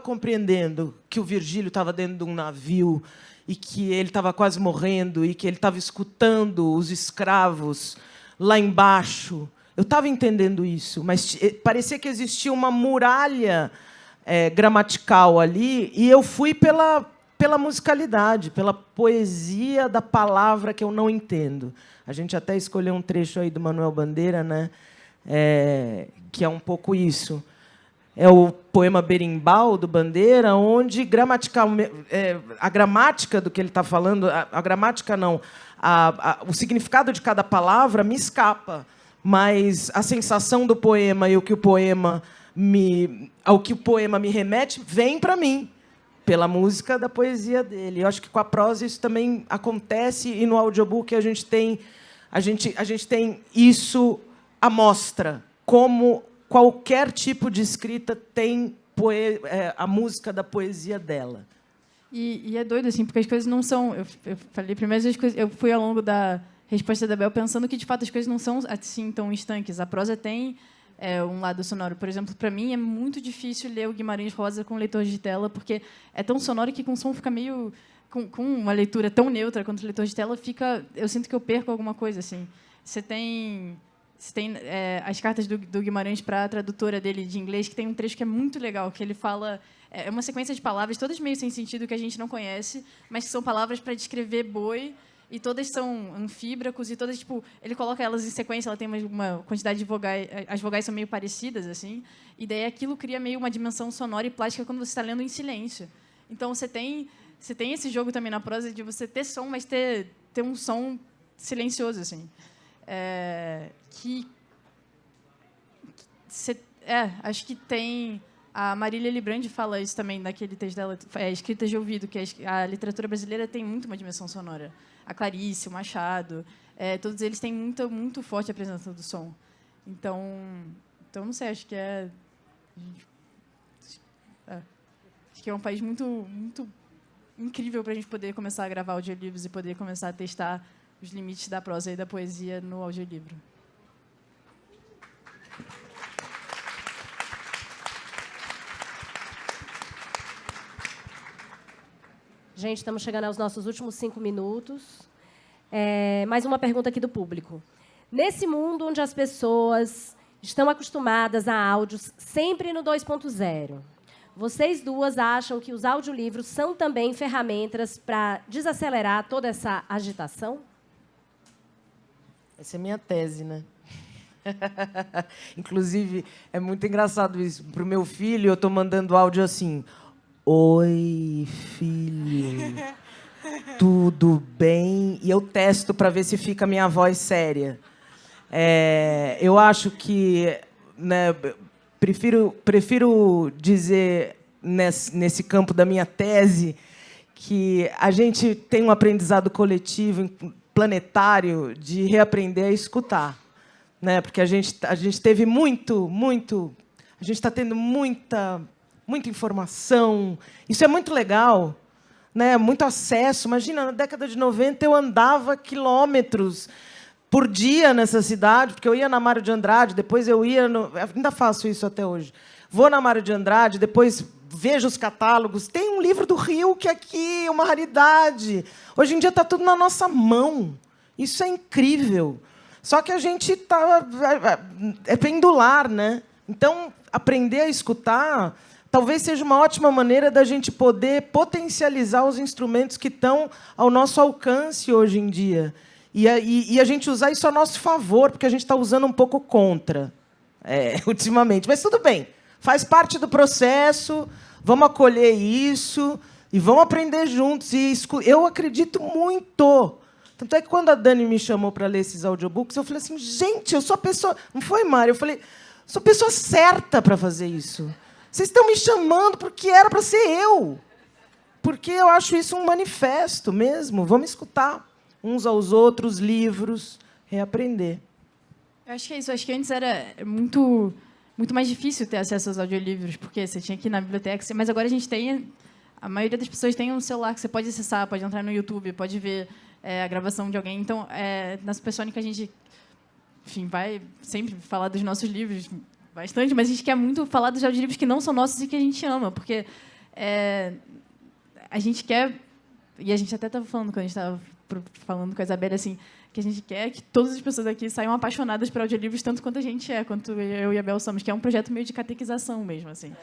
compreendendo que o Virgílio estava dentro de um navio e que ele estava quase morrendo e que ele estava escutando os escravos lá embaixo. Eu estava entendendo isso, mas parecia que existia uma muralha gramatical ali, e eu fui pela musicalidade, pela poesia da palavra que eu não entendo. A gente até escolheu um trecho aí do Manuel Bandeira, né? Que é um pouco isso. É o poema Berimbau, do Bandeira, onde a gramática do que ele está falando, a gramática não, o significado de cada palavra me escapa, mas a sensação do poema e ao que o poema me remete vem para mim, pela música da poesia dele. Eu acho que com a prosa isso também acontece, e no audiobook a gente tem isso à mostra, como qualquer tipo de escrita tem a música da poesia dela. E é doido, assim, porque as coisas não são... Eu falei primeiro, eu fui ao longo da resposta da Bel pensando que, de fato, as coisas não são assim tão estanques. A prosa tem um lado sonoro. Por exemplo, para mim, é muito difícil ler o Guimarães Rosa com leitor de tela, porque é tão sonoro que com o som fica meio... Com uma leitura tão neutra quanto o leitor de tela, eu sinto que eu perco alguma coisa, assim. Você tem as cartas do Guimarães para a tradutora dele de inglês, que tem um trecho que é muito legal, que ele fala... É uma sequência de palavras, todas meio sem sentido, que a gente não conhece, mas que são palavras para descrever boi e todas são anfíbracos, e todas, tipo, ele coloca elas em sequência, ela tem uma quantidade de vogais, as vogais são meio parecidas, assim, e daí aquilo cria meio uma dimensão sonora e plástica quando você está lendo em silêncio. Então, você tem esse jogo também na prosa de você ter som, mas ter um som silencioso, assim. Acho que tem... A Marília Librandi fala isso também naquele texto dela, Escritas de Ouvido, que a literatura brasileira tem muito uma dimensão sonora. A Clarice, o Machado, todos eles têm muito forte a presença do som. Então, não sei, acho que acho que é um país muito incrível para a gente poder começar a gravar audiolivros e poder começar a testar os limites da prosa e da poesia no audiolivro. Gente, estamos chegando aos nossos últimos 5 minutos. Mais uma pergunta aqui do público. Nesse mundo onde as pessoas estão acostumadas a áudios sempre no 2.0, vocês duas acham que os audiolivros são também ferramentas para desacelerar toda essa agitação? Essa é minha tese, né? Inclusive, é muito engraçado isso. Para o meu filho, eu estou mandando áudio assim... Oi, filho. Tudo bem? E eu testo para ver se fica a minha voz séria. Eu acho que, né, prefiro dizer nesse campo da minha tese que a gente tem um aprendizado coletivo, planetário, de reaprender a escutar, né? Porque a gente teve muito, a gente está tendo muita informação. Isso é muito legal, né? Muito acesso. Imagina, na década de 90, eu andava quilômetros por dia nessa cidade, porque eu ia na Mário de Andrade, depois eu ia... Ainda faço isso até hoje. Vou na Mário de Andrade, depois vejo os catálogos. Tem um livro do Rio que aqui é uma raridade. Hoje em dia está tudo na nossa mão. Isso é incrível. Só que a gente está... É pendular, né? Então, aprender a escutar... talvez seja uma ótima maneira da gente poder potencializar os instrumentos que estão ao nosso alcance hoje em dia. E a gente usar isso a nosso favor, porque a gente está usando um pouco contra, ultimamente. Mas tudo bem, faz parte do processo, vamos acolher isso e vamos aprender juntos. E eu acredito muito. Tanto é que, quando a Dani me chamou para ler esses audiobooks, eu falei assim, gente, eu sou a pessoa... Não foi, Mari? Eu falei, sou a pessoa certa para fazer isso. Vocês estão me chamando porque era para ser eu. Porque eu acho isso um manifesto mesmo. Vamos escutar uns aos outros, livros, reaprender. Eu acho que é isso. Eu acho que antes era muito mais difícil ter acesso aos audiolivros, porque você tinha que ir na biblioteca. Mas agora a gente tem... A maioria das pessoas tem um celular que você pode acessar, pode entrar no YouTube, pode ver a gravação de alguém. Então, na Supersônica, a gente, enfim, vai sempre falar dos nossos livros... bastante, mas a gente quer muito falar dos audiolivros que não são nossos e que a gente ama, porque a gente quer, e a gente até estava falando, quando a gente estava falando com a Isabela, assim, que a gente quer que todas as pessoas aqui saiam apaixonadas por audiolivros, tanto quanto a gente quanto eu e a Bel somos, que é um projeto meio de catequização mesmo, assim.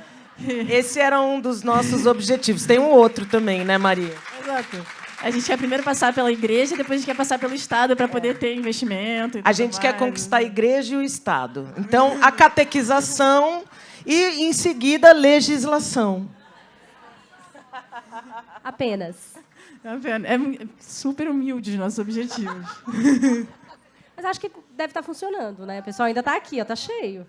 Esse era um dos nossos objetivos. Tem um outro também, né, Maria? Exato. A gente quer primeiro passar pela igreja, depois a gente quer passar pelo Estado para poder ter investimento. A gente quer conquistar a igreja e o Estado. Então, a catequização e, em seguida, a legislação. Apenas. É super humilde os nossos objetivos. Mas acho que deve estar funcionando, né? O pessoal ainda está aqui, está cheio.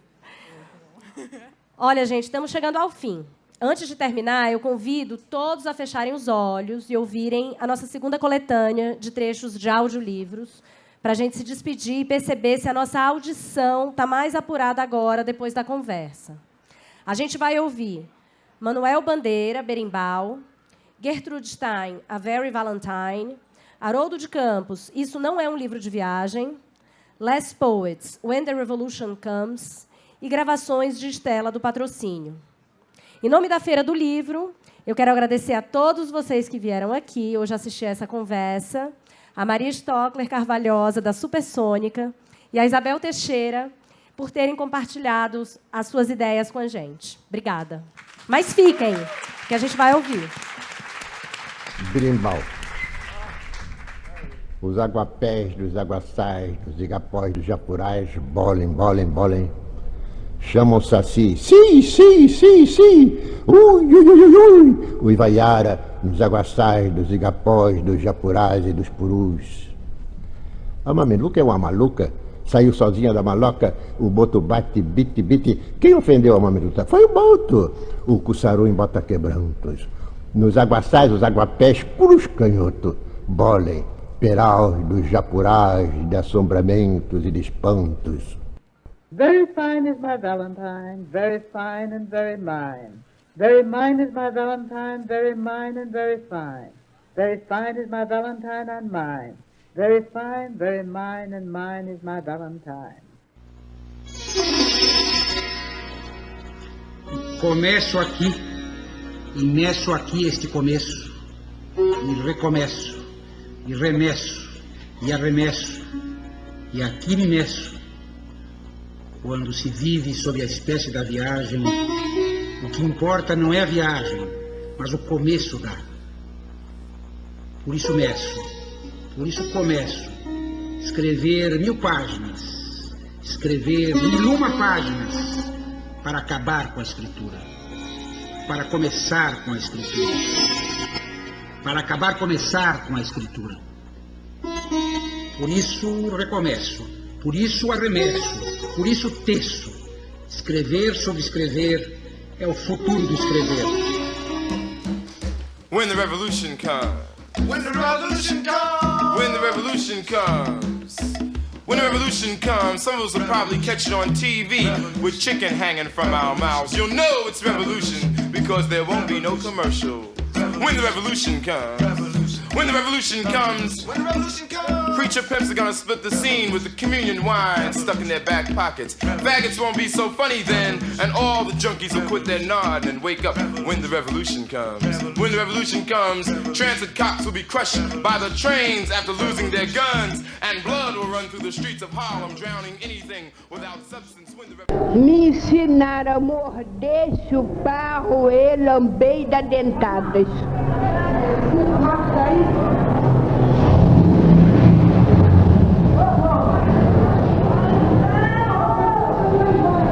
Olha, gente, estamos chegando ao fim. Antes de terminar, eu convido todos a fecharem os olhos e ouvirem a nossa segunda coletânea de trechos de audiolivros, para a gente se despedir e perceber se a nossa audição está mais apurada agora, depois da conversa. A gente vai ouvir Manuel Bandeira, Berimbau, Gertrude Stein, A Very Valentine, Haroldo de Campos, Isso Não É um Livro de Viagem, Les Poets, When the Revolution Comes, e gravações de Estela do Patrocínio. Em nome da Feira do Livro, eu quero agradecer a todos vocês que vieram aqui hoje assistir a essa conversa, a Maria Stockler Carvalhosa, da Supersônica, e a Isabel Teixeira, por terem compartilhado as suas ideias com a gente. Obrigada. Mas fiquem, que a gente vai ouvir. Berimbau. Os aguapés dos aguaçais, dos igapós dos japurais, bolem, bolem, bolem. Chamam o saci, sim, sim, sim, sim, ui, ui, ui, ui, ui. O ivaiara nos aguaçais, dos igapós, dos japurais e dos purus. A mameluca é uma maluca, saiu sozinha da maloca, o boto bate, bite, bite. Quem ofendeu a mameluca? Foi o boto, o cuçaru em bota quebrantos. Nos aguaçais, os aguapés, puros canhoto, bolem. Peraus dos japurais, de assombramentos e de espantos. Very fine is my Valentine, very fine and very mine. Very mine is my Valentine, very mine and very fine. Very fine is my Valentine and mine. Very fine, very mine and mine is my Valentine. Começo aqui, e meço aqui este começo, e recomeço. E remesso, e arremesso, e aqui me meço. Quando se vive sob a espécie da viagem, o que importa não é a viagem, mas o começo da. Por isso meço, por isso começo. Escrever 1000 páginas, escrever 1001 páginas, para acabar com a escritura, para começar com a escritura. Para acabar, começar com a escritura. Por isso recomeço, por isso arremesso, por isso teço. Escrever sobre escrever é o futuro do escrever. When the revolution comes, when the revolution comes, when the revolution comes, when the revolution comes, some of us will probably catch it on TV with chicken hanging from our mouths. You'll know it's revolution because there won't be no commercial. When the revolution comes, when the revolution comes, preacher pimps are gonna split the scene with the communion wine stuck in their back pockets. Faggots won't be so funny then, and all the junkies will quit their nod and wake up when the revolution comes. When the revolution comes, transit cops will be crushed by the trains after losing their guns, and blood will run through the streets of Harlem, drowning anything without substance. When the Me ensinaram a morder, chupar, roer, lamber e dar dentadas.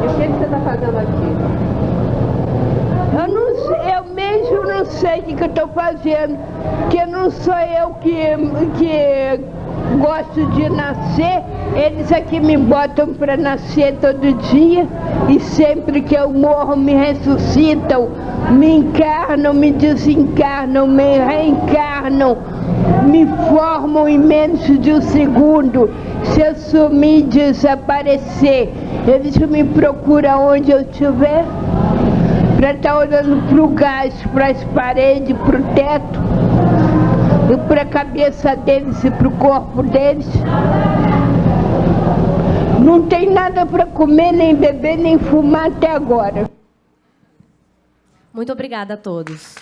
E o que você está fazendo aqui? Eu mesmo não sei o que eu estou fazendo, porque não sou eu que gosto de nascer, eles aqui me botam para nascer todo dia e sempre que eu morro me ressuscitam, me encarnam, me desencarnam, me reencarnam, me formam em menos de um segundo. Se eu sumir e desaparecer, eles me procuram onde eu estiver, para estar olhando para o gás, para as paredes, para o teto, e para a cabeça deles e para o corpo deles. Não tem nada para comer, nem beber, nem fumar até agora. Muito obrigada a todos.